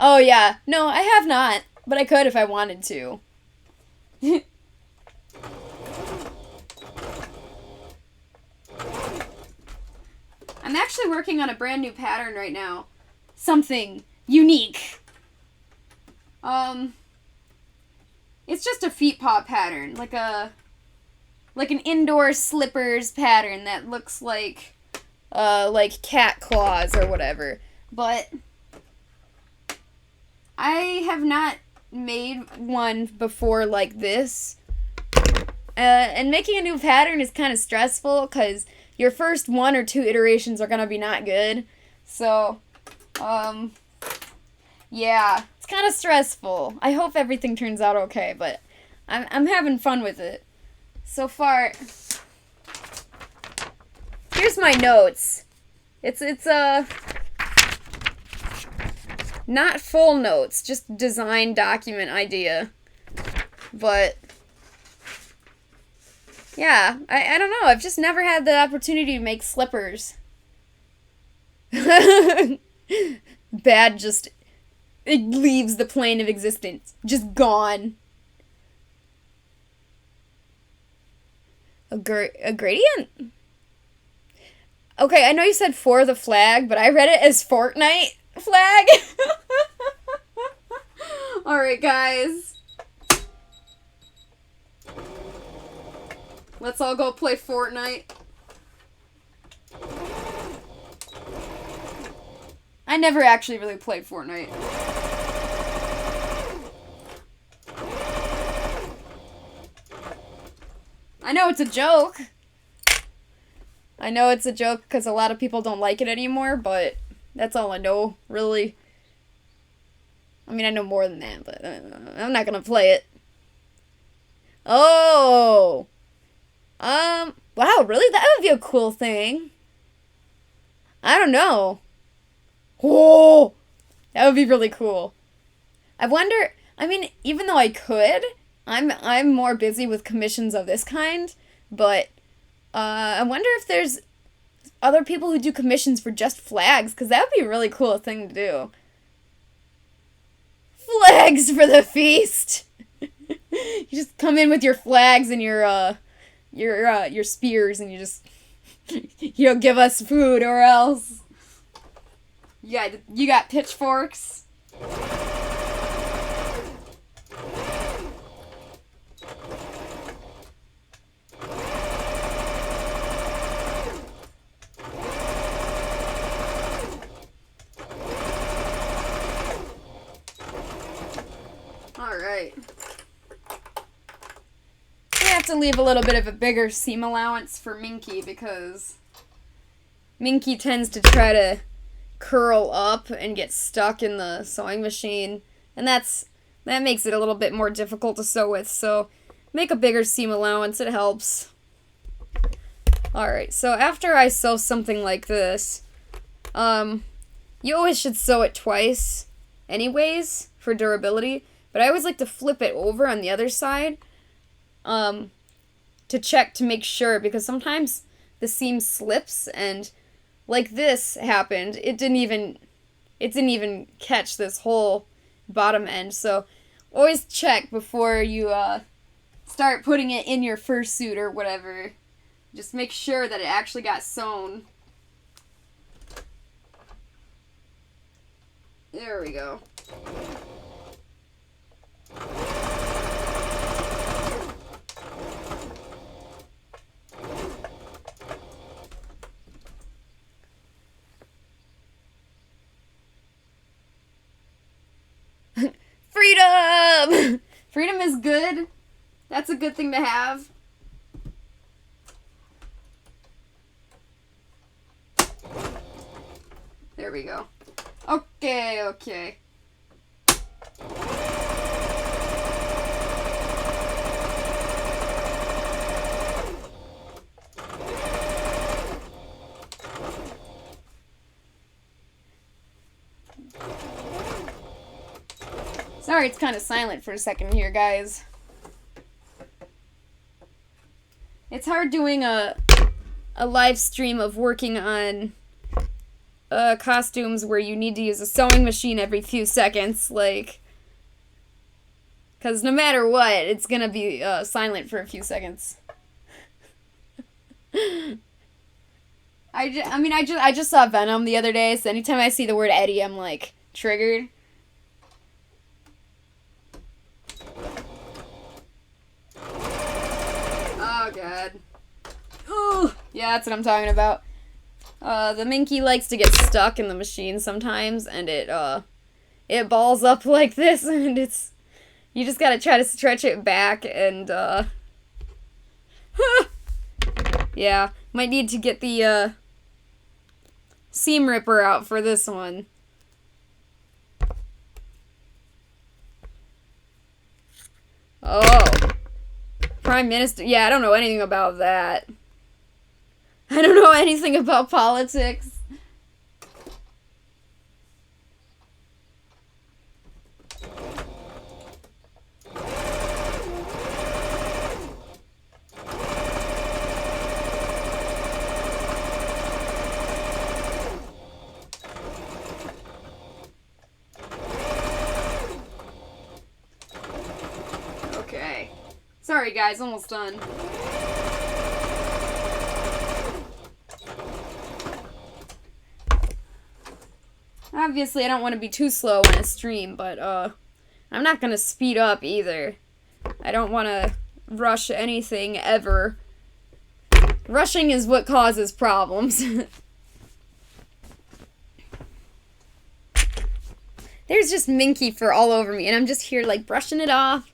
Oh yeah, no, I have not, but I could if I wanted to. I'm actually working on a brand new pattern right now. Something unique. It's just a feet paw pattern, like an indoor slippers pattern that looks like cat claws or whatever. But I have not made one before like this. And making a new pattern is kind of stressful because your first 1 or 2 iterations are gonna be not good. So, yeah, it's kind of stressful. I hope everything turns out okay, but I'm having fun with it. So far, here's my notes. It's not full notes, just design document idea. But yeah, I don't know. I've just never had the opportunity to make slippers. Bad just... It leaves the plane of existence. Just gone. A gradient? Okay, I know you said for the flag, but I read it as Fortnite flag. Alright, guys. Let's all go play Fortnite. I never actually really played Fortnite. I know it's a joke. I know it's a joke because a lot of people don't like it anymore, but that's all I know, really. I mean, I know more than that, but I'm not gonna play it. Oh! Wow, really? That would be a cool thing. I don't know. Whoa! That would be really cool. I wonder, I mean, even though I could, I'm more busy with commissions of this kind, but, I wonder if there's other people who do commissions for just flags, because that would be a really cool thing to do. Flags for the feast. You just come in with your flags and your spears, and you just give us food or else. You got pitchforks. Alright. We have to leave a little bit of a bigger seam allowance for Minky because Minky tends to try to curl up and get stuck in the sewing machine, and that makes it a little bit more difficult to sew with, so make a bigger seam allowance, it helps. Alright, so after I sew something like this, you always should sew it twice anyways for durability, but I always like to flip it over on the other side to check to make sure, because sometimes the seam slips, and like this happened, it didn't even catch this whole bottom end. So always check before you start putting it in your fursuit or whatever. Just make sure that it actually got sewn. There we go. Freedom! Freedom is good. That's a good thing to have. There we go. Okay. Sorry, it's kind of silent for a second here, guys. It's hard doing a live stream of working on costumes where you need to use a sewing machine every few seconds, like, because no matter what, it's gonna be silent for a few seconds. I just saw Venom the other day, so anytime I see the word Eddie, I'm like triggered. Oh god. Ooh, yeah, that's what I'm talking about. The Minky likes to get stuck in the machine sometimes, and it balls up like this, and you just gotta try to stretch it back, and, yeah, might need to get the, seam ripper out for this one. Oh. Prime Minister, yeah, I don't know anything about that. I don't know anything about politics. Okay. Sorry guys, almost done. Obviously, I don't want to be too slow on a stream, but, I'm not gonna speed up either. I don't want to rush anything, ever. Rushing is what causes problems. There's just Minky fur all over me, and I'm just here, like, brushing it off.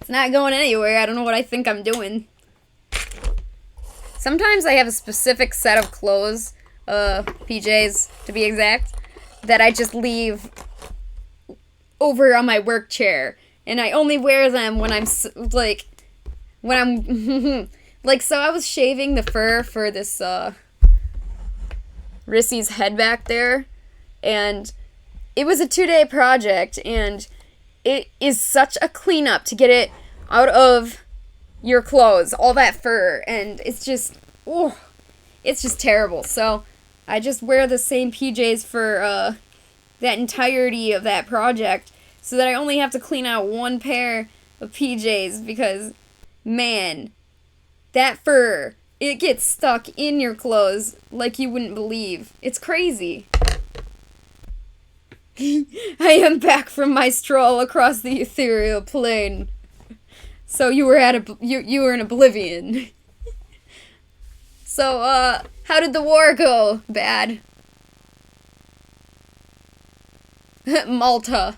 It's not going anywhere. I don't know what I think I'm doing. Sometimes I have a specific set of clothes, PJs, to be exact, that I just leave over on my work chair, and I only wear them when I'm like so I was shaving the fur for this Rissy's head back there, and it was a 2-day project, and it is such a cleanup to get it out of your clothes, all that fur, and it's just terrible. So I just wear the same PJs for that entirety of that project, so that I only have to clean out one pair of PJs because, man, that fur, it gets stuck in your clothes like you wouldn't believe. It's crazy. I am back from my stroll across the ethereal plane. So you were you were in oblivion. So, how did the war go? Bad. Malta.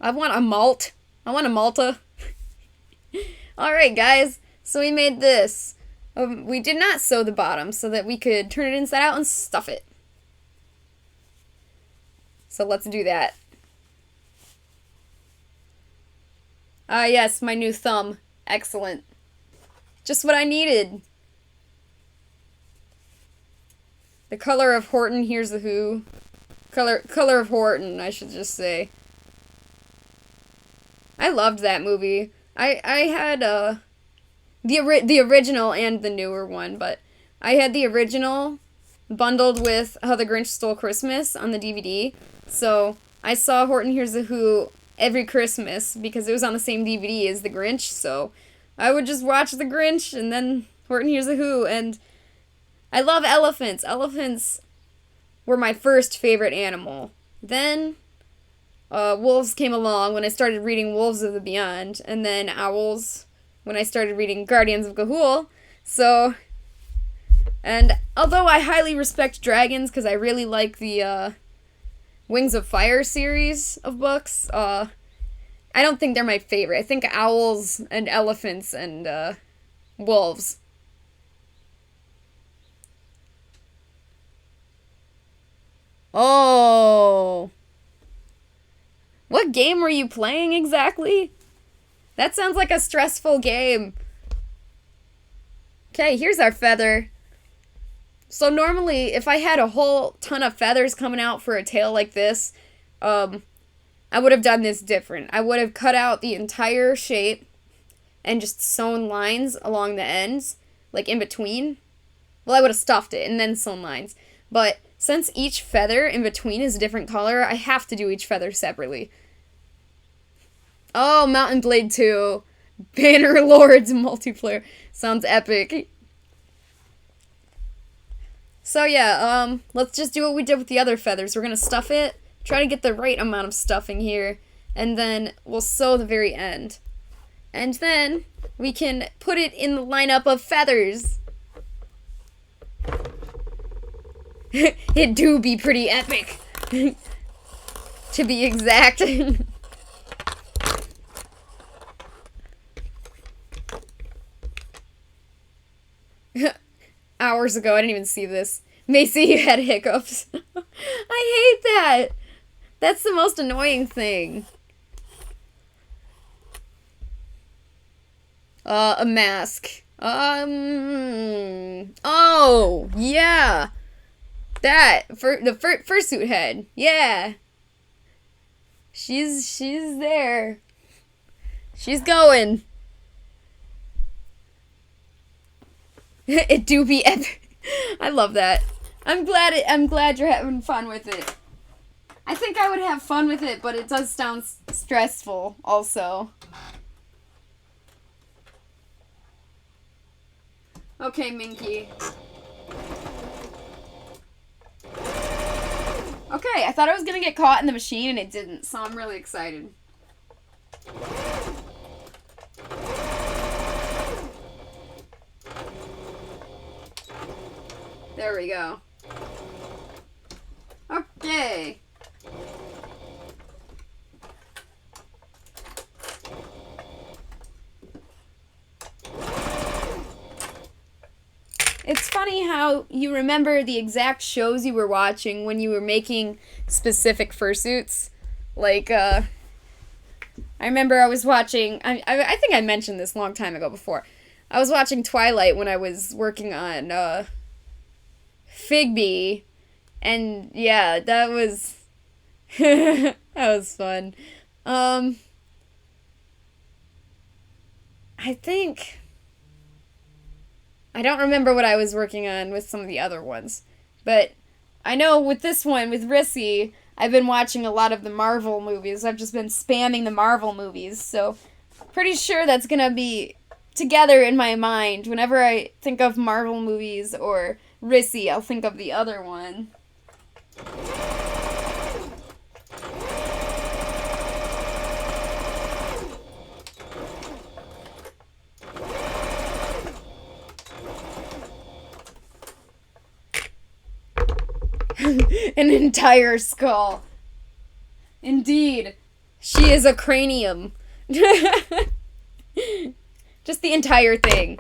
I want a malt. I want a Malta. Alright, guys. So we made this. We did not sew the bottom so that we could turn it inside out and stuff it. So let's do that. Ah, yes, my new thumb. Excellent. Just what I needed. The color of Horton, here's the who. Color of Horton, I should just say. I loved that movie. I had the original and the newer one, but I had the original bundled with How the Grinch Stole Christmas on the DVD. So I saw Horton Hears the Who every Christmas because it was on the same DVD as the Grinch. So I would just watch the Grinch and then Horton Hears the Who. And I love elephants. Elephants were my first favorite animal. Then wolves came along when I started reading Wolves of the Beyond, and then owls when I started reading Guardians of Ga'Hoole. So, and although I highly respect dragons because I really like the Wings of Fire series of books, I don't think they're my favorite. I think owls and elephants and wolves. Oh. What game were you playing exactly? That sounds like a stressful game. Okay, here's our feather. So normally, if I had a whole ton of feathers coming out for a tail like this, I would have done this different. I would have cut out the entire shape and just sewn lines along the ends, like in between. Well, I would have stuffed it and then sewn lines. But since each feather in between is a different color, I have to do each feather separately. Oh, Mountain Blade 2. Banner Lords multiplayer. Sounds epic. So yeah, let's just do what we did with the other feathers. We're gonna stuff it, try to get the right amount of stuffing here, and then we'll sew the very end. And then we can put it in the lineup of feathers. It do be pretty epic. To be exact. Hours ago, I didn't even see this. Macy, you had hiccups. I hate that. That's the most annoying thing. A mask. Oh, yeah. That, the fursuit head. Yeah. She's there. She's going. It do be epic. I love that. I'm glad you're having fun with it. I think I would have fun with it, but it does sound stressful also. Okay, Minky. Okay, I thought I was gonna get caught in the machine and it didn't, so I'm really excited. There we go. Okay. It's funny how you remember the exact shows you were watching when you were making specific fursuits. Like, I remember I was watching, I think I mentioned this a long time ago before. I was watching Twilight when I was working on, Figby, and yeah, that was, that was fun. I think, I don't remember what I was working on with some of the other ones, but I know with this one, with Rissy, I've been watching a lot of the Marvel movies. I've just been spamming the Marvel movies, so pretty sure that's gonna be together in my mind. Whenever I think of Marvel movies or Rissy, I'll think of the other one. An entire skull. Indeed. She is a cranium. Just the entire thing.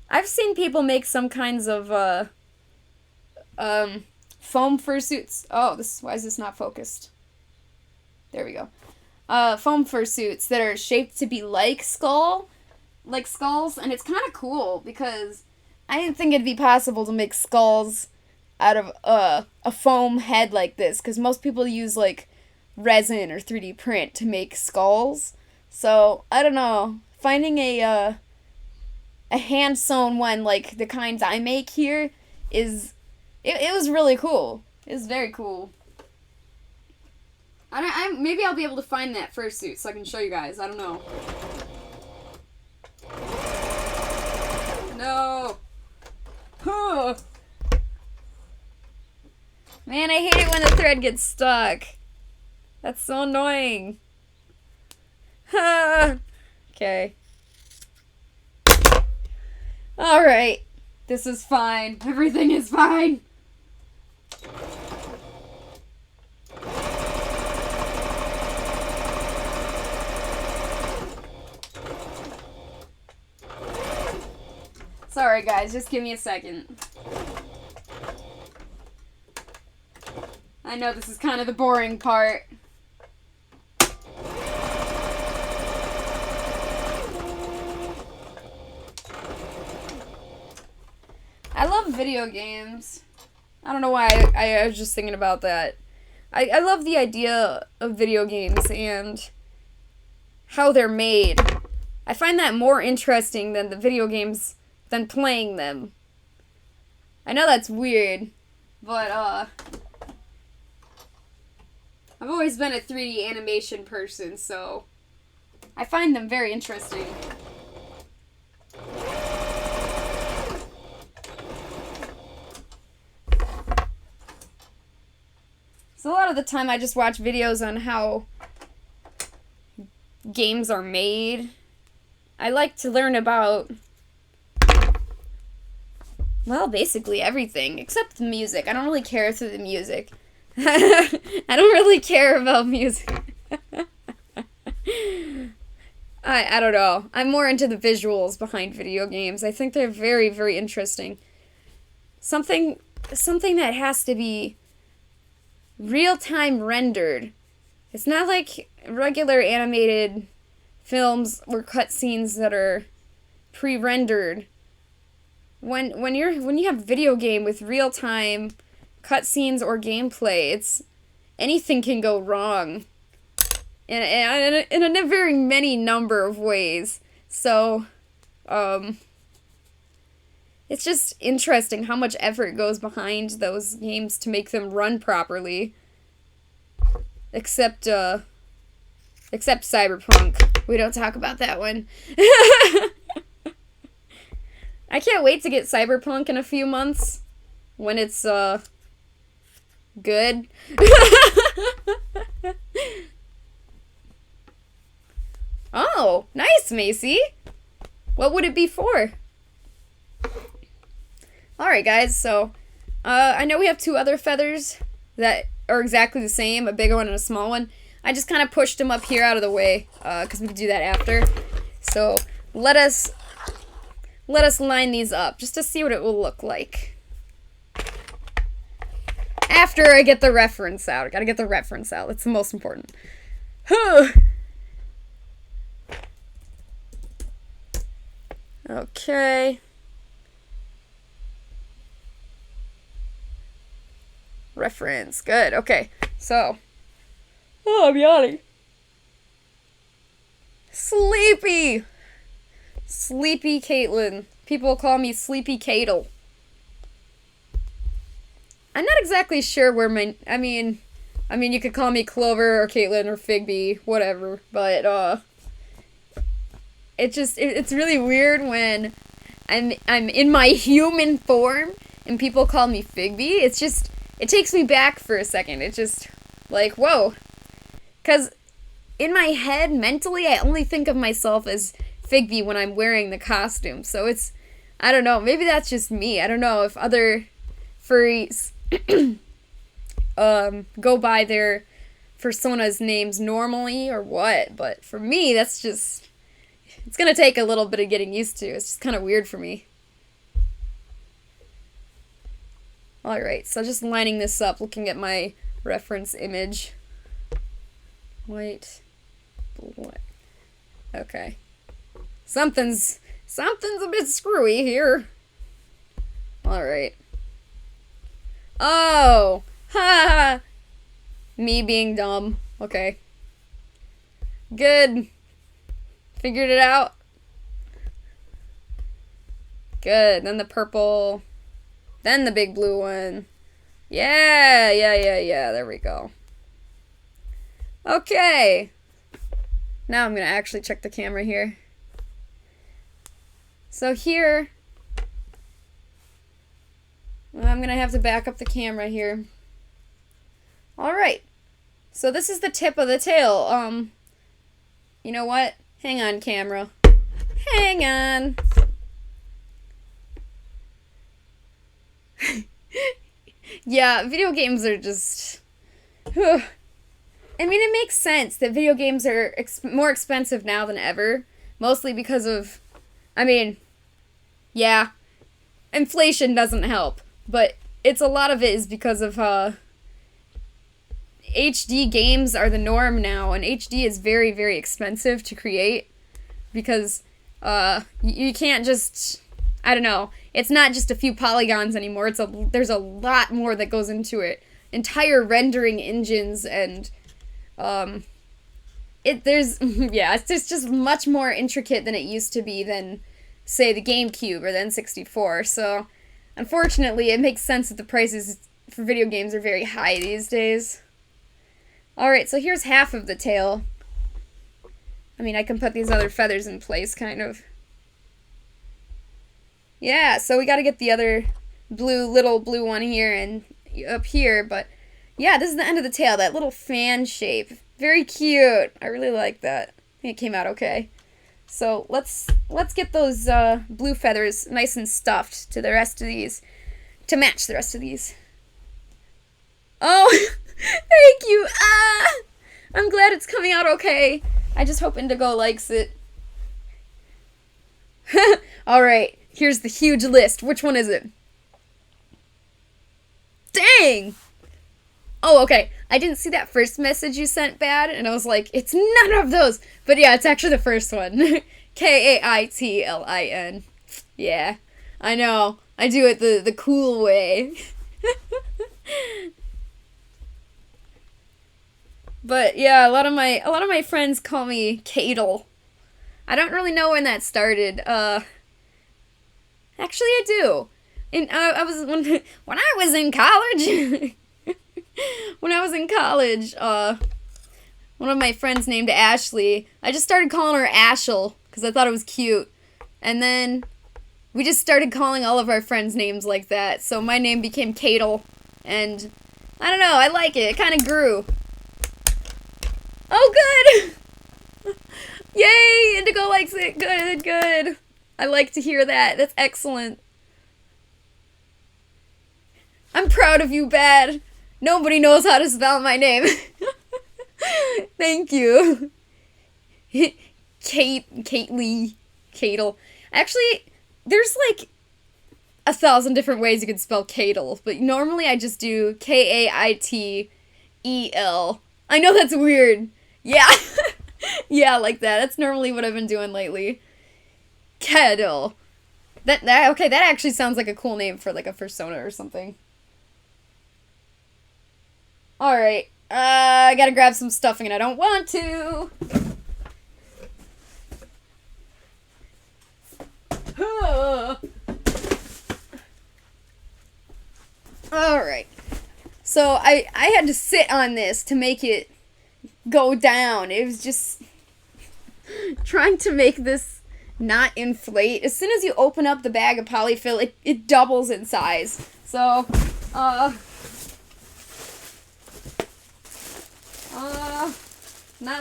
I've seen people make some kinds of foam fursuits. Oh, why is this not focused? There we go. Foam fursuits that are shaped to be like skulls, and it's kind of cool because I didn't think it'd be possible to make skulls out of a foam head like this, because most people use like resin or 3D print to make skulls. So I don't know, finding a hand sewn one like the kinds I make here it was really cool. It was very cool. Maybe I'll be able to find that fursuit so I can show you guys. I don't know. No. Huh. Man, I hate it when the thread gets stuck. That's so annoying. Okay. Alright. This is fine. Everything is fine. Sorry guys, just give me a second. I know this is kind of the boring part. I love video games. I don't know why I was just thinking about that. I love the idea of video games and how they're made. I find that more interesting than the video games than playing them. I know that's weird, but I've always been a 3D animation person, so I find them very interesting. So a lot of the time I just watch videos on how games are made. I like to learn about, well, basically everything, except the music. I don't really care through the music. I don't really care about music. I don't know. I'm more into the visuals behind video games. I think they're very, very interesting. Something that has to be real-time rendered. It's not like regular animated films or cutscenes that are pre-rendered. When you have video game with real-time cutscenes or gameplay, anything can go wrong in a very many number of ways. So it's just interesting how much effort goes behind those games to make them run properly. Except Cyberpunk. We don't talk about that one. I can't wait to get Cyberpunk in a few months when it's good. Oh, nice, Macy. What would it be for? Alright, guys, so I know we have two other feathers that are exactly the same, a big one and a small one. I just kind of pushed them up here out of the way, because we can do that after. So let us line these up just to see what it will look like. After I get the reference out. I gotta get the reference out. That's the most important. Okay. Reference. Good. Okay. So. Oh, I'm yawning. Sleepy! Sleepy Caitlin. People call me Sleepy Catel. I'm not exactly sure where my, I mean, you could call me Clover or Caitlin or Figby, whatever, but, it's really weird when I'm in my human form and people call me Figby. It's just, it takes me back for a second. It's just, like, whoa. Because in my head, mentally, I only think of myself as Figby when I'm wearing the costume, so it's, I don't know, maybe that's just me. I don't know if other furries go by their personas' names normally or what, but for me, that's just, it's gonna take a little bit of getting used to. It's just kind of weird for me. Alright, so just lining this up, looking at my reference image. White, black. Okay. Something's a bit screwy here. Alright. Oh! Ha! Me being dumb. Okay. Good. Figured it out. Good. Then the purple. Then the big blue one. Yeah. There we go. Okay. Now I'm gonna actually check the camera here. So here, I'm gonna have to back up the camera here. Alright. So this is the tip of the tail. You know what? Hang on, camera. Hang on. Yeah, video games are just... I mean, it makes sense that video games are more expensive now than ever. Mostly because of... I mean, yeah, inflation doesn't help. But it's a lot of it is because of... HD games are the norm now, and HD is very, very expensive to create. Because, you can't just... I don't know. It's not just a few polygons anymore. There's a lot more that goes into it. Entire rendering engines and... yeah, it's just much more intricate than it used to be than, say, the GameCube or the N64. So, unfortunately, it makes sense that the prices for video games are very high these days. Alright, so here's half of the tail. I mean, I can put these other feathers in place, kind of. Yeah, so we gotta get the other little blue one here and up here, but... Yeah, this is the end of the tail, that little fan shape. Very cute. I really like that. I think it came out okay. So let's get those blue feathers nice and stuffed to the rest of these, to match the rest of these. Oh, thank you. Ah, I'm glad it's coming out okay. I just hope Indigo likes it. All right, here's the huge list. Which one is it? Dang. Oh, okay. I didn't see that first message you sent bad, and I was like, it's none of those. But yeah, it's actually the first one. Kaitlin. Yeah, I know. I do it the cool way. But yeah, a lot of my friends call me Catel. I don't really know when that started. Actually, I do. When I was in college. When I was in college, one of my friends named Ashley, I just started calling her Ashel because I thought it was cute. And then we just started calling all of our friends names like that. So my name became Catel, and I don't know, I like it. It kind of grew. Oh, good! Yay! Indigo likes it. Good, good. I like to hear that. That's excellent. I'm proud of you, Bad. Nobody knows how to spell my name. Thank you. Catel. Actually, there's like 1,000 different ways you could spell Catel, but normally I just do Kaitel. I know that's weird. Yeah. Yeah, like that. That's normally what I've been doing lately. Kettle. Okay, that actually sounds like a cool name for like a fursona or something. Alright, I gotta grab some stuffing and I don't want to. Alright, So I had to sit on this to make it go down. It was just trying to make this not inflate. As soon as you open up the bag of polyfill, it doubles in size. So, not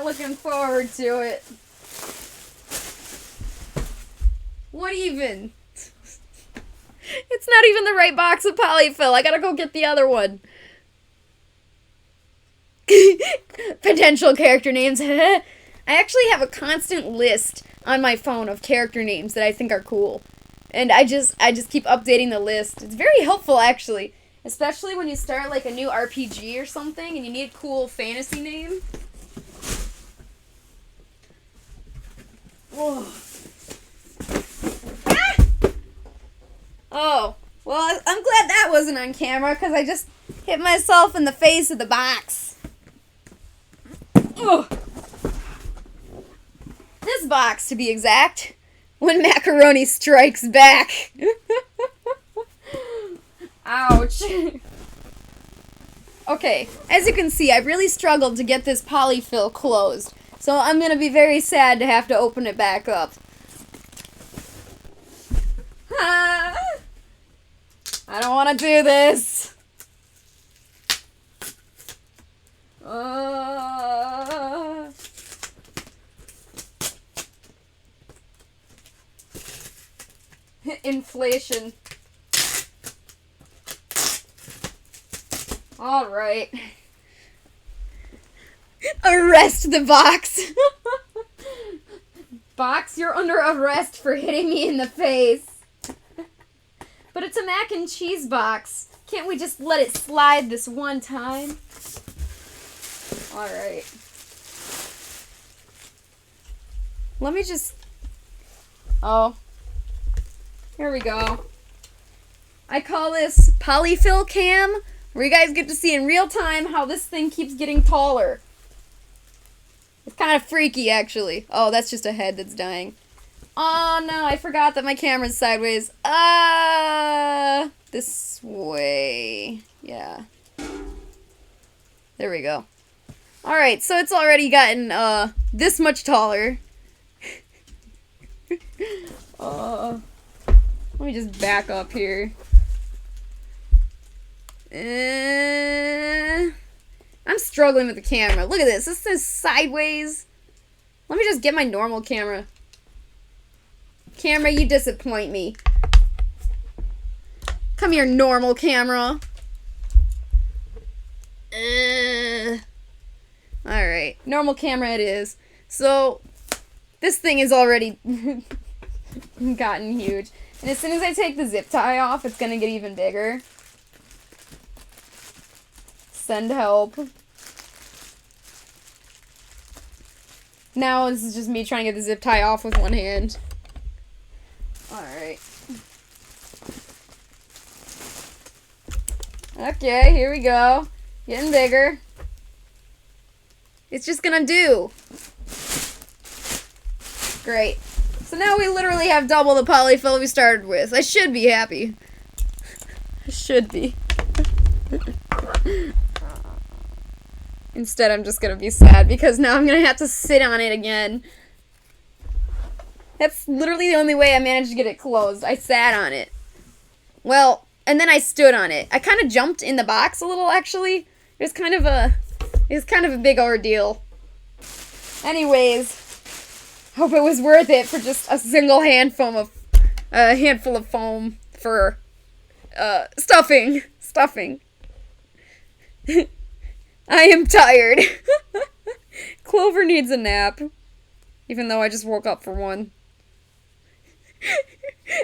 looking forward to it. What even? It's not even the right box of polyfill. I gotta go get the other one. Potential character names. I actually have a constant list on my phone of character names that I think are cool. And I just keep updating the list. It's very helpful, actually. Especially when you start, like, a new RPG or something and you need a cool fantasy name. Whoa. Ah! Oh. Well, I'm glad that wasn't on camera, because I just hit myself in the face with the box. Ugh. This box, to be exact. When macaroni strikes back. Ouch. Okay, as you can see, I really struggled to get this polyfill closed. So I'm gonna be very sad to have to open it back up. I don't want to do this. Inflation. All right. Arrest the box. Box, you're under arrest for hitting me in the face. But it's a mac and cheese box. Can't we just let it slide this one time? All right. Let me just... Oh. Here we go. I call this polyfill cam, where you guys get to see in real time how this thing keeps getting taller. It's kind of freaky, actually. Oh, that's just a head that's dying. Oh, no, I forgot that my camera's sideways. This way. Yeah. There we go. Alright, so it's already gotten, this much taller. Let me just back up here. I'm struggling with the camera. Look at this. This is sideways. Let me just get my normal camera. Camera, you disappoint me. Come here, normal camera. Alright, normal camera it is. So, this thing is already gotten huge. And as soon as I take the zip tie off, it's gonna get even bigger. Send help. Now this is just me trying to get the zip tie off with one hand. Alright. Okay, here we go. Getting bigger. It's just gonna do. Great. So now we literally have double the polyfill we started with. I should be happy. I should be. Instead, I'm just gonna be sad because now I'm gonna have to sit on it again. That's literally the only way I managed to get it closed. I sat on it. Well, and then I stood on it. I kind of jumped in the box a little, actually. It was kind of a big ordeal. Anyways, hope it was worth it for just a single handful of foam for stuffing. I am tired. Clover needs a nap, even though I just woke up for one.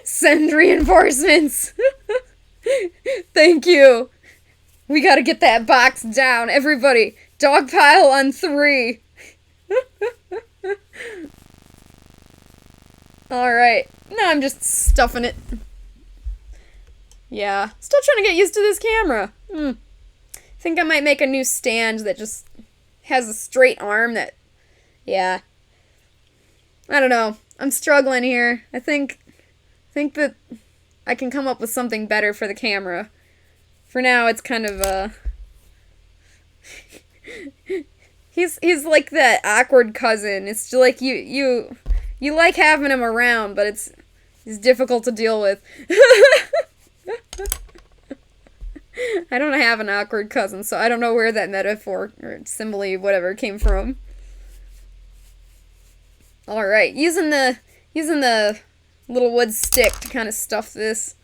Send reinforcements. Thank you. We gotta get that box down. Everybody, dogpile on 3. Alright. Now I'm just stuffing it. Yeah. Still trying to get used to this camera. I think I might make a new stand that just has a straight arm that... Yeah. I don't know. I'm struggling here. I think that I can come up with something better for the camera. For now, it's kind of He's like that awkward cousin. It's just like you like having him around, but he's difficult to deal with. I don't have an awkward cousin, so I don't know where that metaphor or simile, whatever, came from. All right, using the little wood stick to kind of stuff this.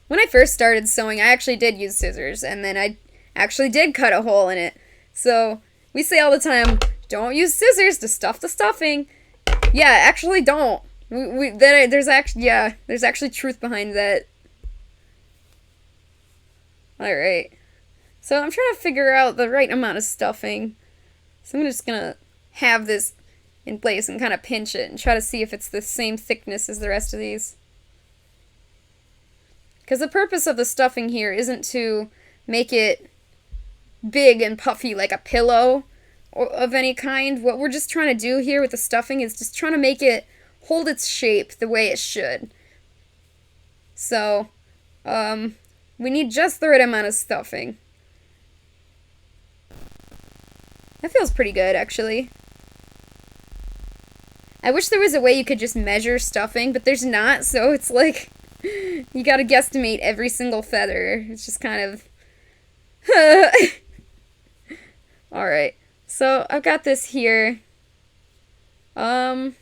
When I first started sewing, I actually did use scissors, and then I actually did cut a hole in it. So we say all the time, don't use scissors to stuff the stuffing. Yeah, actually don't. There's actually truth behind that. Alright. So I'm trying to figure out the right amount of stuffing. So I'm just gonna have this in place and kind of pinch it and try to see if it's the same thickness as the rest of these. Because the purpose of the stuffing here isn't to make it big and puffy like a pillow of any kind. What we're just trying to do here with the stuffing is just trying to make it hold its shape the way it should. So, we need just the right amount of stuffing. That feels pretty good, actually. I wish there was a way you could just measure stuffing, but there's not, so it's like you gotta guesstimate every single feather. It's just kind of alright. So I've got this here. Yeah,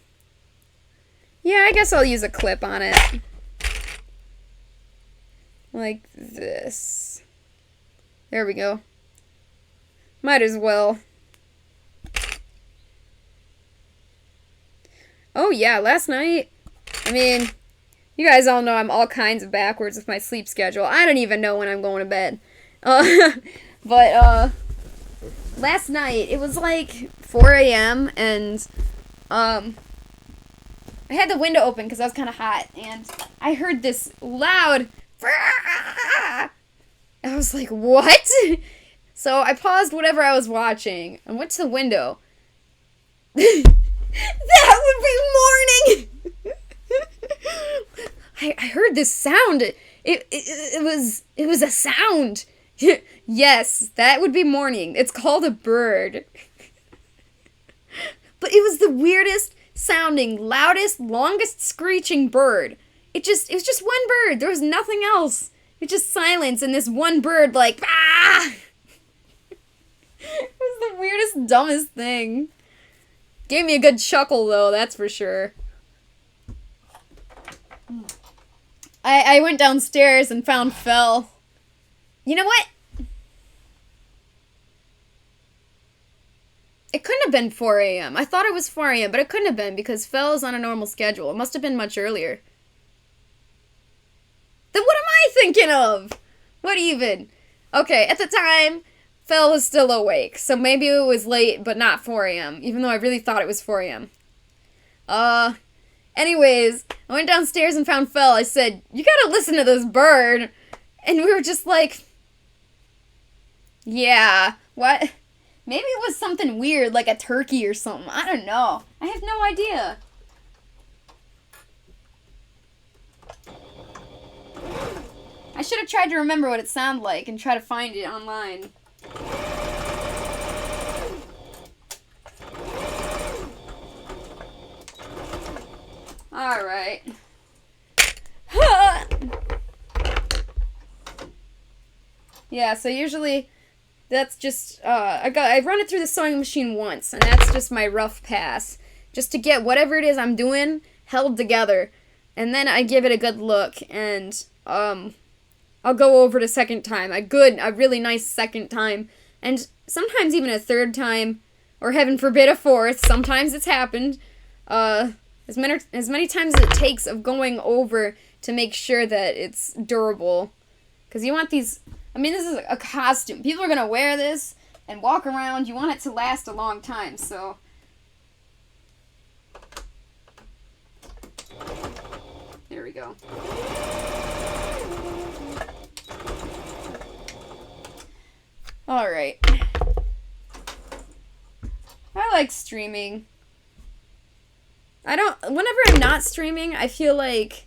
I guess I'll use a clip on it. Like this. There we go. Might as well. Oh yeah, last night, I mean, you guys all know I'm all kinds of backwards with my sleep schedule. I don't even know when I'm going to bed. But last night, it was like 4 a.m. and I had the window open because I was kind of hot, and I heard this loud I was like, what? So I paused whatever I was watching and went to the window. That would be morning! I heard this sound. It was a sound. Yes, that would be morning. It's called a bird. But it was the weirdest sounding, loudest, longest screeching bird. It was just one bird. There was nothing else. It just silence and this one bird like, ah! It was the weirdest, dumbest thing. Gave me a good chuckle though, that's for sure. I went downstairs and found Fel. You know what? It couldn't have been 4 a.m. I thought it was 4 a.m., but it couldn't have been because Fel is on a normal schedule. It must have been much earlier. Then what am I thinking of? What even? Okay, at the time, Fel was still awake, so maybe it was late, but not 4 a.m., even though I really thought it was 4 a.m. Anyways, I went downstairs and found Fel. I said, you gotta listen to this bird. And we were just like, yeah, what? Maybe it was something weird, like a turkey or something. I don't know. I have no idea. I should have tried to remember what it sounded like and try to find it online. Alright. Yeah, so usually that's just, I run it through the sewing machine once, and that's just my rough pass. Just to get whatever it is I'm doing held together. And then I give it a good look, and, I'll go over it a second time. A really nice second time. And sometimes even a third time, or heaven forbid a fourth. Sometimes it's happened. As many times as it takes of going over to make sure that it's durable. Because you want these, I mean, this is a costume. People are going to wear this and walk around. You want it to last a long time, so. There we go. Alright. I like streaming. Whenever I'm not streaming, I feel like,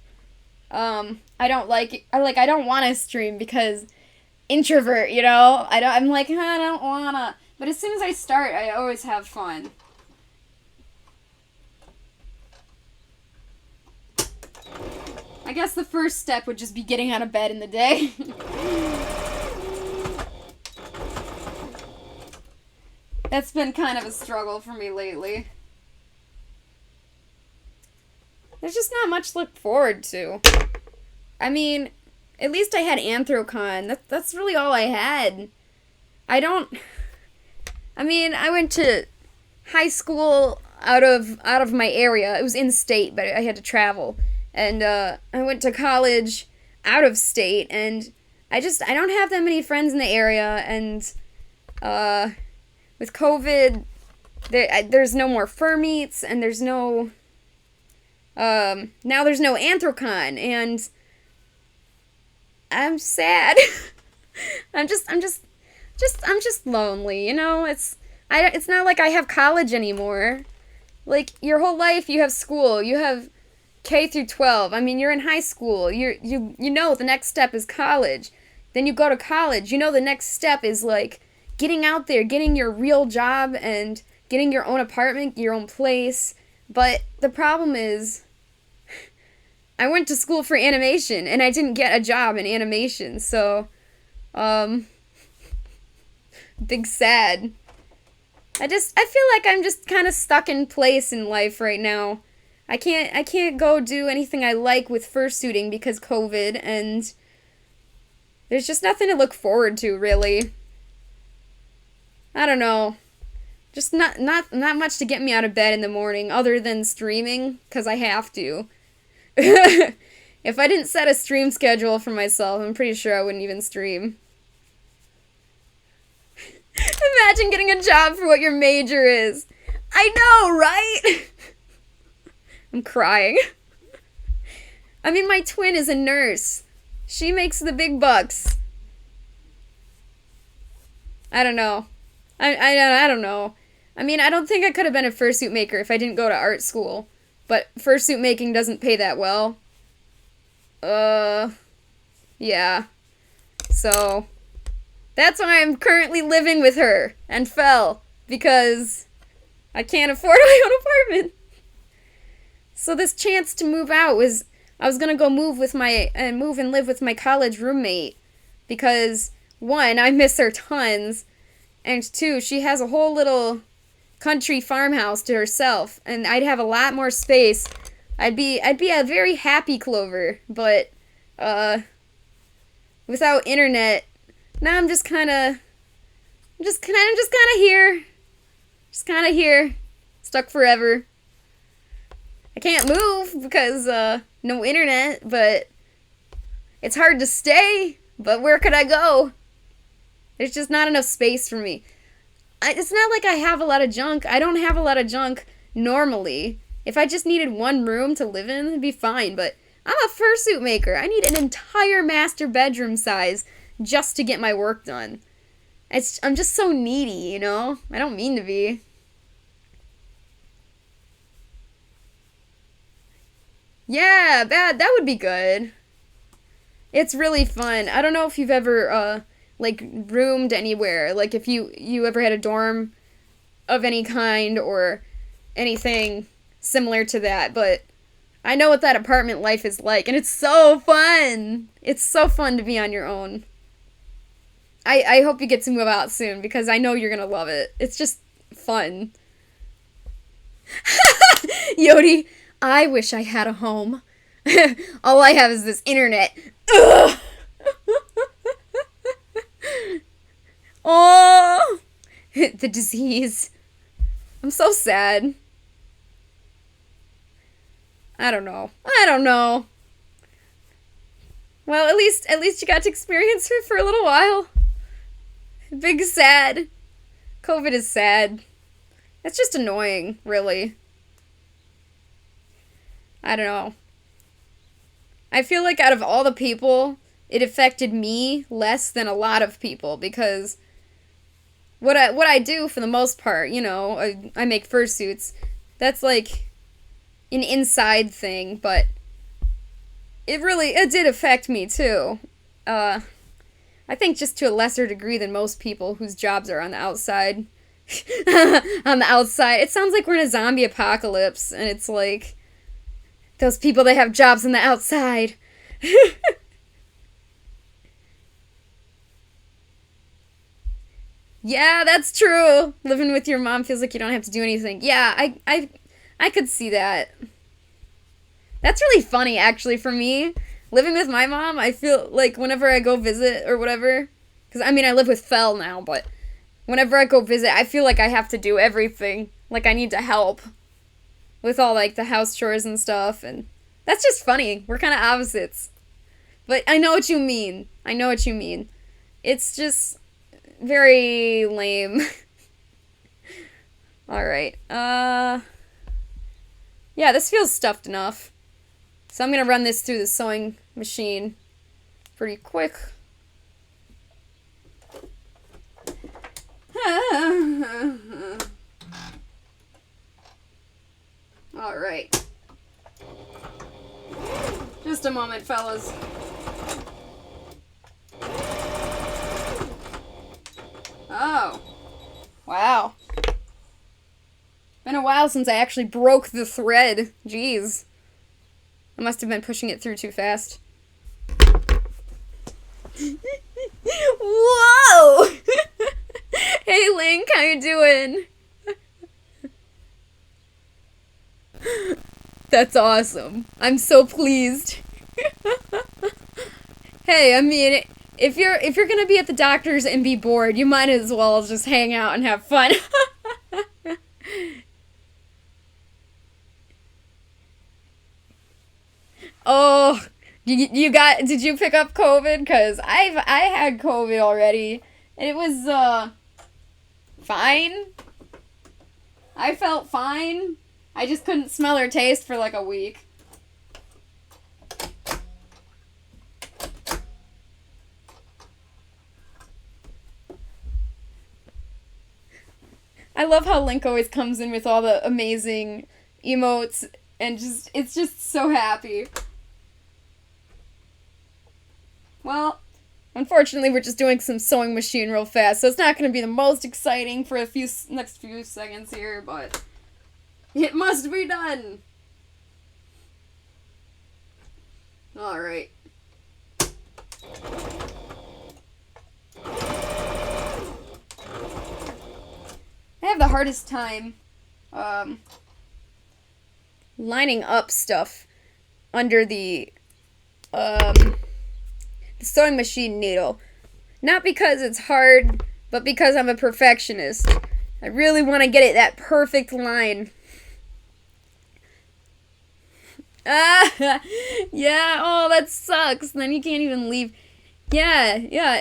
I don't want to stream because introvert, you know? I'm like, I don't wanna. But as soon as I start, I always have fun. I guess the first step would just be getting out of bed in the day. That's been kind of a struggle for me lately. There's just not much to look forward to. I mean, at least I had Anthrocon. That's really all I had. I went to high school out of my area. It was in state, but I had to travel. And I went to college out of state, and I don't have that many friends in the area, and with COVID, there's no more fur meets, and there's no now there's no Anthrocon, and I'm sad. I'm just lonely, you know? It's not like I have college anymore. Like, your whole life you have school, you have K through 12. I mean, you're in high school. You know the next step is college. Then you go to college. You know the next step is like getting out there, getting your real job and getting your own apartment, your own place. But the problem is I went to school for animation and I didn't get a job in animation. So big sad. I feel like I'm just kind of stuck in place in life right now. I can't go do anything I like with fursuiting because COVID, and there's just nothing to look forward to, really. I don't know. Just not much to get me out of bed in the morning other than streaming, because I have to. If I didn't set a stream schedule for myself, I'm pretty sure I wouldn't even stream. Imagine getting a job for what your major is. I know, right? I'm crying. I mean, my twin is a nurse. She makes the big bucks. I don't know. I don't know. I mean, I don't think I could have been a fursuit maker if I didn't go to art school. But fursuit making doesn't pay that well. Yeah. So, that's why I'm currently living with her and Fel. Because I can't afford my own apartment. So this chance to move out was, I was gonna go move and live with my college roommate, because 1, I miss her tons, and 2, she has a whole little country farmhouse to herself, and I'd have a lot more space. I'd be a very happy Clover, but without internet, now I'm just kind of here, stuck forever. I can't move because, no internet, but it's hard to stay, but where could I go? There's just not enough space for me. It's not like I have a lot of junk. I don't have a lot of junk normally. If I just needed one room to live in, it'd be fine, but I'm a fursuit maker. I need an entire master bedroom size just to get my work done. I'm just so needy, you know? I don't mean to be. Yeah, that would be good. It's really fun. I don't know if you've ever, like, roomed anywhere. Like, if you ever had a dorm of any kind or anything similar to that. But I know what that apartment life is like, and it's so fun! It's so fun to be on your own. I hope you get to move out soon, because I know you're gonna love it. It's just fun. Yodi, I wish I had a home. All I have is this internet. Ugh. Oh, the disease. I'm so sad. I don't know. Well, at least you got to experience it for a little while. Big sad. COVID is sad. It's just annoying, really. I don't know. I feel like out of all the people, it affected me less than a lot of people, because what I do for the most part, you know, I make fursuits. That's like an inside thing, but it did affect me too. I think just to a lesser degree than most people whose jobs are on the outside. On the outside. It sounds like we're in a zombie apocalypse, and it's like those people that have jobs on the outside. Yeah, that's true. Living with your mom feels like you don't have to do anything. Yeah, I could see that. That's really funny, actually, for me. Living with my mom, I feel like whenever I go visit or whatever, because I mean, I live with Fel now, but whenever I go visit, I feel like I have to do everything. Like, I need to help with all, like, the house chores and stuff, and that's just funny. We're kind of opposites. But I know what you mean. I know what you mean. It's just very lame. Alright, yeah, this feels stuffed enough. So I'm gonna run this through the sewing machine pretty quick. Alright. Just a moment, fellas. Oh. Wow. Been a while since I actually broke the thread. Jeez. I must have been pushing it through too fast. Whoa! Hey Link, how you doing? That's awesome. I'm so pleased. Hey, I mean, if you're gonna be at the doctor's and be bored, you might as well just hang out and have fun. Oh, did you pick up COVID? Cause I had COVID already, and it was fine. I felt fine. I just couldn't smell or taste for like a week. I love how Link always comes in with all the amazing emotes and it's just so happy. Well, unfortunately we're just doing some sewing machine real fast, so it's not going to be the most exciting for the next few seconds here, but it must be done. Alright. I have the hardest time lining up stuff under the sewing machine needle. Not because it's hard, but because I'm a perfectionist. I really want to get it that perfect line. Ah, yeah, oh, that sucks. Then you can't even leave. Yeah,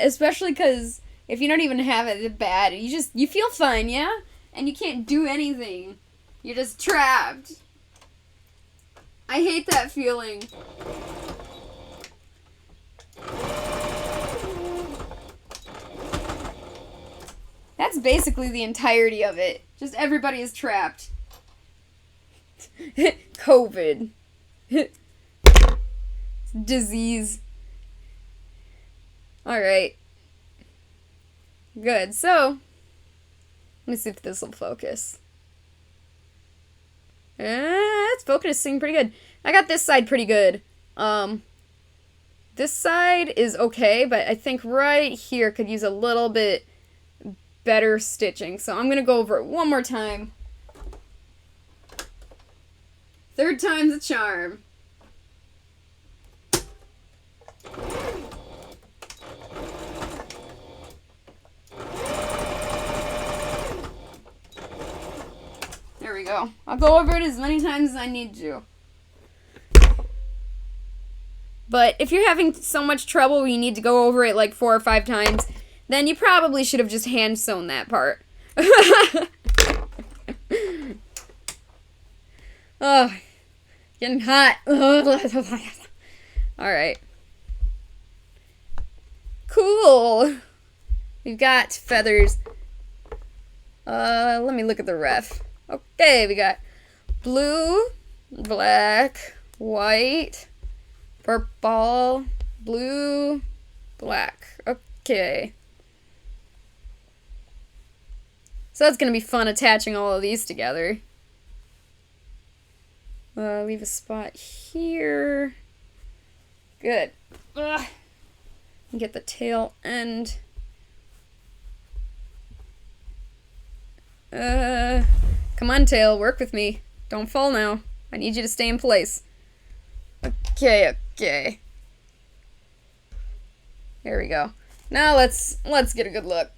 especially because if you don't even have it bad, you feel fine, yeah? And you can't do anything. You're just trapped. I hate that feeling. That's basically the entirety of it. Just everybody is trapped. COVID. Disease. Alright. Good, so let me see if this will focus. It's focusing pretty good. I got this side pretty good. This side is okay, but I think right here could use a little bit better stitching. So I'm gonna go over it one more time. Third time's a charm. There we go. I'll go over it as many times as I need to. But if you're having so much trouble where you need to go over it like 4 or 5 times, then you probably should have just hand sewn that part. Oh, getting hot. Alright. Cool. We've got feathers. Let me look at the ref. Okay, we got blue, black, white, purple, blue, black. Okay. So that's gonna be fun attaching all of these together. Leave a spot here. Good. Ugh. Get the tail end. Come on, tail, work with me. Don't fall now. I need you to stay in place. Okay, okay. There we go. Now let's get a good look.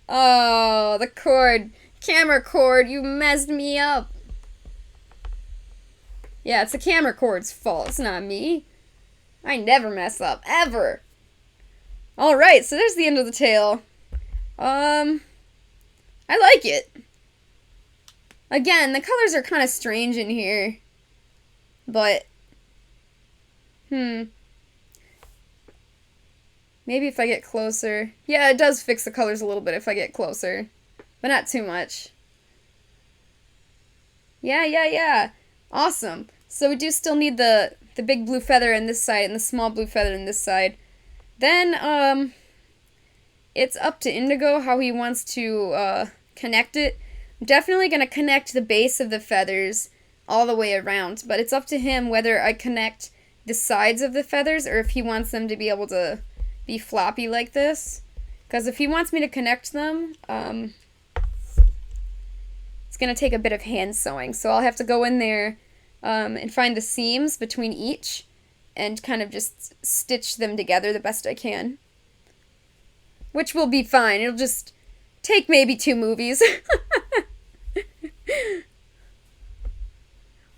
Oh, the cord. Camera cord, you messed me up. Yeah, it's the camera cord's fault. It's not me. I never mess up, ever. Alright, so there's the end of the tail. I like it. Again, the colors are kind of strange in here. But, maybe if I get closer. Yeah, it does fix the colors a little bit if I get closer. But not too much. Yeah. Awesome. So we do still need the big blue feather on this side and the small blue feather on this side. Then, it's up to Indigo how he wants to, connect it. I'm definitely going to connect the base of the feathers all the way around, but it's up to him whether I connect the sides of the feathers or if he wants them to be able to be floppy like this. Because if he wants me to connect them, it's going to take a bit of hand sewing. So I'll have to go in there and find the seams between each and kind of just stitch them together the best I can. Which will be fine. It'll just take maybe 2 movies.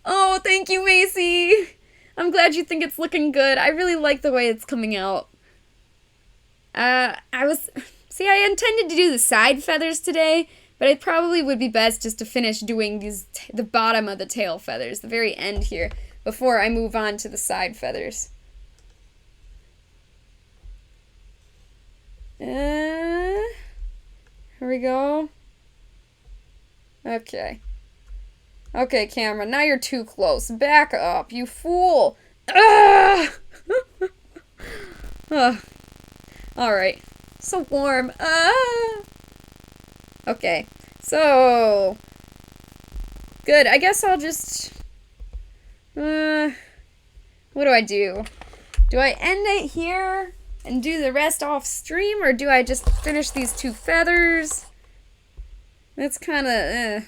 Oh, thank you, Macy. I'm glad you think it's looking good. I really like the way it's coming out. I intended to do the side feathers today, but it probably would be best just to finish doing the bottom of the tail feathers, the very end here, before I move on to the side feathers. Here we go. Okay. Okay, camera, now you're too close. Back up, you fool! Ugh! Alright. So warm. Okay. So... Good, I guess I'll just... what do I do? Do I end it here and do the rest off stream, or do I just finish these 2 feathers? That's kinda,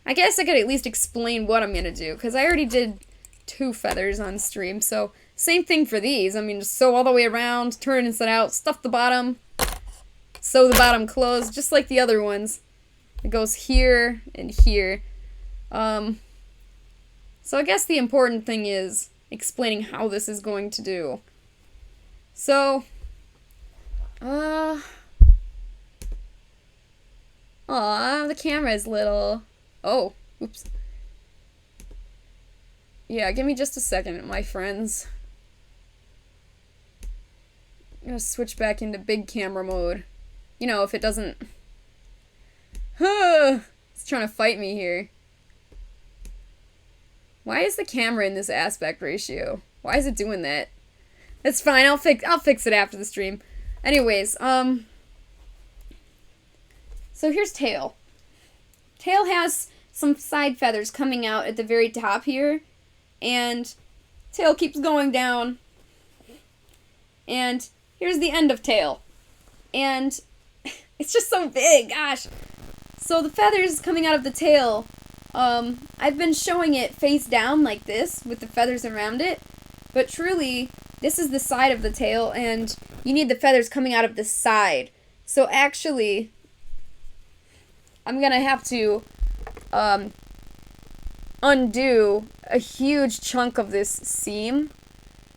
I guess I could at least explain what I'm gonna do, because I already did 2 feathers on stream, so same thing for these. I mean, just sew all the way around, turn inside out, stuff the bottom, sew the bottom closed, just like the other ones. It goes here and here. So I guess the important thing is explaining how this is going to do. So, aw, the camera is little. Oh, oops. Yeah, give me just a second, my friends. I'm gonna switch back into big camera mode. You know, if it doesn't... It's trying to fight me here. Why is the camera in this aspect ratio? Why is it doing that? It's fine, I'll fix it after the stream. Anyways, so here's tail. Tail has some side feathers coming out at the very top here, and tail keeps going down, and here's the end of tail, and it's just so big, gosh. So the feathers coming out of the tail, I've been showing it face down like this with the feathers around it, but truly this is the side of the tail and you need the feathers coming out of the side. So actually I'm gonna have to undo a huge chunk of this seam.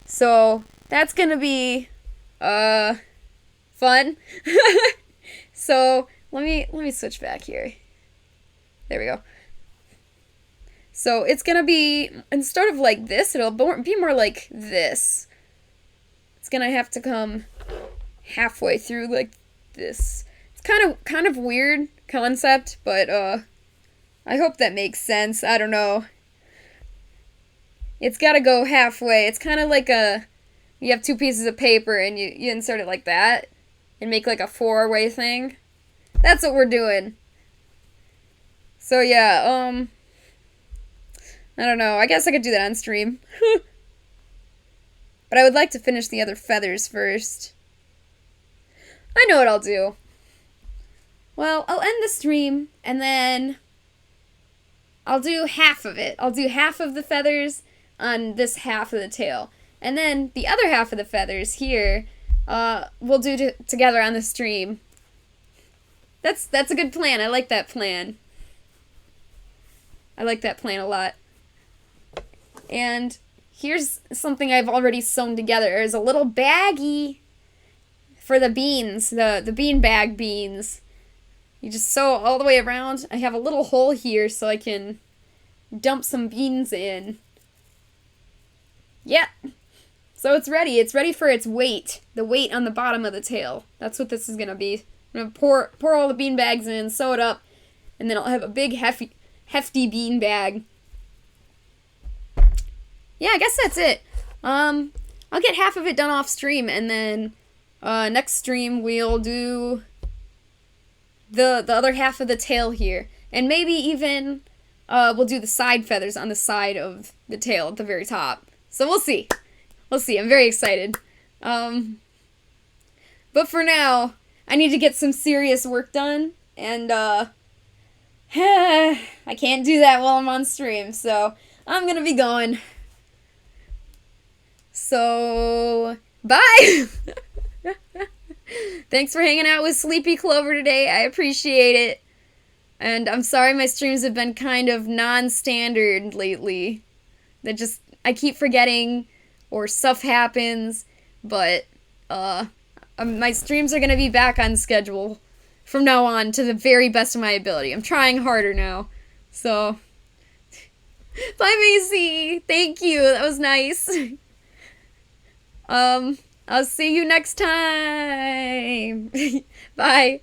So that's gonna be fun. So let me switch back here. There we go. So it's gonna be, instead of like this, it'll be more like this. It's gonna have to come halfway through like this. It's kind of weird concept, but I hope that makes sense. I don't know. It's gotta go halfway. It's kind of like a You have two pieces of paper and you insert it like that and make like a four-way thing. That's what we're doing. So yeah, I don't know. I guess I could do that on stream. But I would like to finish the other feathers first. I know what I'll do. Well, I'll end the stream, and then I'll do half of it. I'll do half of the feathers on this half of the tail. And then the other half of the feathers here, we'll do together on the stream. That's a good plan. I like that plan. I like that plan a lot. And here's something I've already sewn together. There's a little baggie for the beans, the beanbag beans. You just sew all the way around. I have a little hole here so I can dump some beans in. Yeah. So it's ready. It's ready for its weight. The weight on the bottom of the tail. That's what this is going to be. I'm going to pour all the bean bags in, sew it up, and then I'll have a big hefty bean bag. Yeah, I guess that's it. I'll get half of it done off stream, and then next stream we'll do the other half of the tail here. And maybe even we'll do the side feathers on the side of the tail at the very top. So we'll see. We'll see. I'm very excited. But for now, I need to get some serious work done, and I can't do that while I'm on stream, so I'm gonna be going. So, bye! Thanks for hanging out with Sleepy Clover today. I appreciate it. And I'm sorry my streams have been kind of non-standard lately. I keep forgetting, or stuff happens, but, my streams are gonna be back on schedule from now on to the very best of my ability. I'm trying harder now. So, bye Macy! Thank you, that was nice. I'll see you next time. Bye.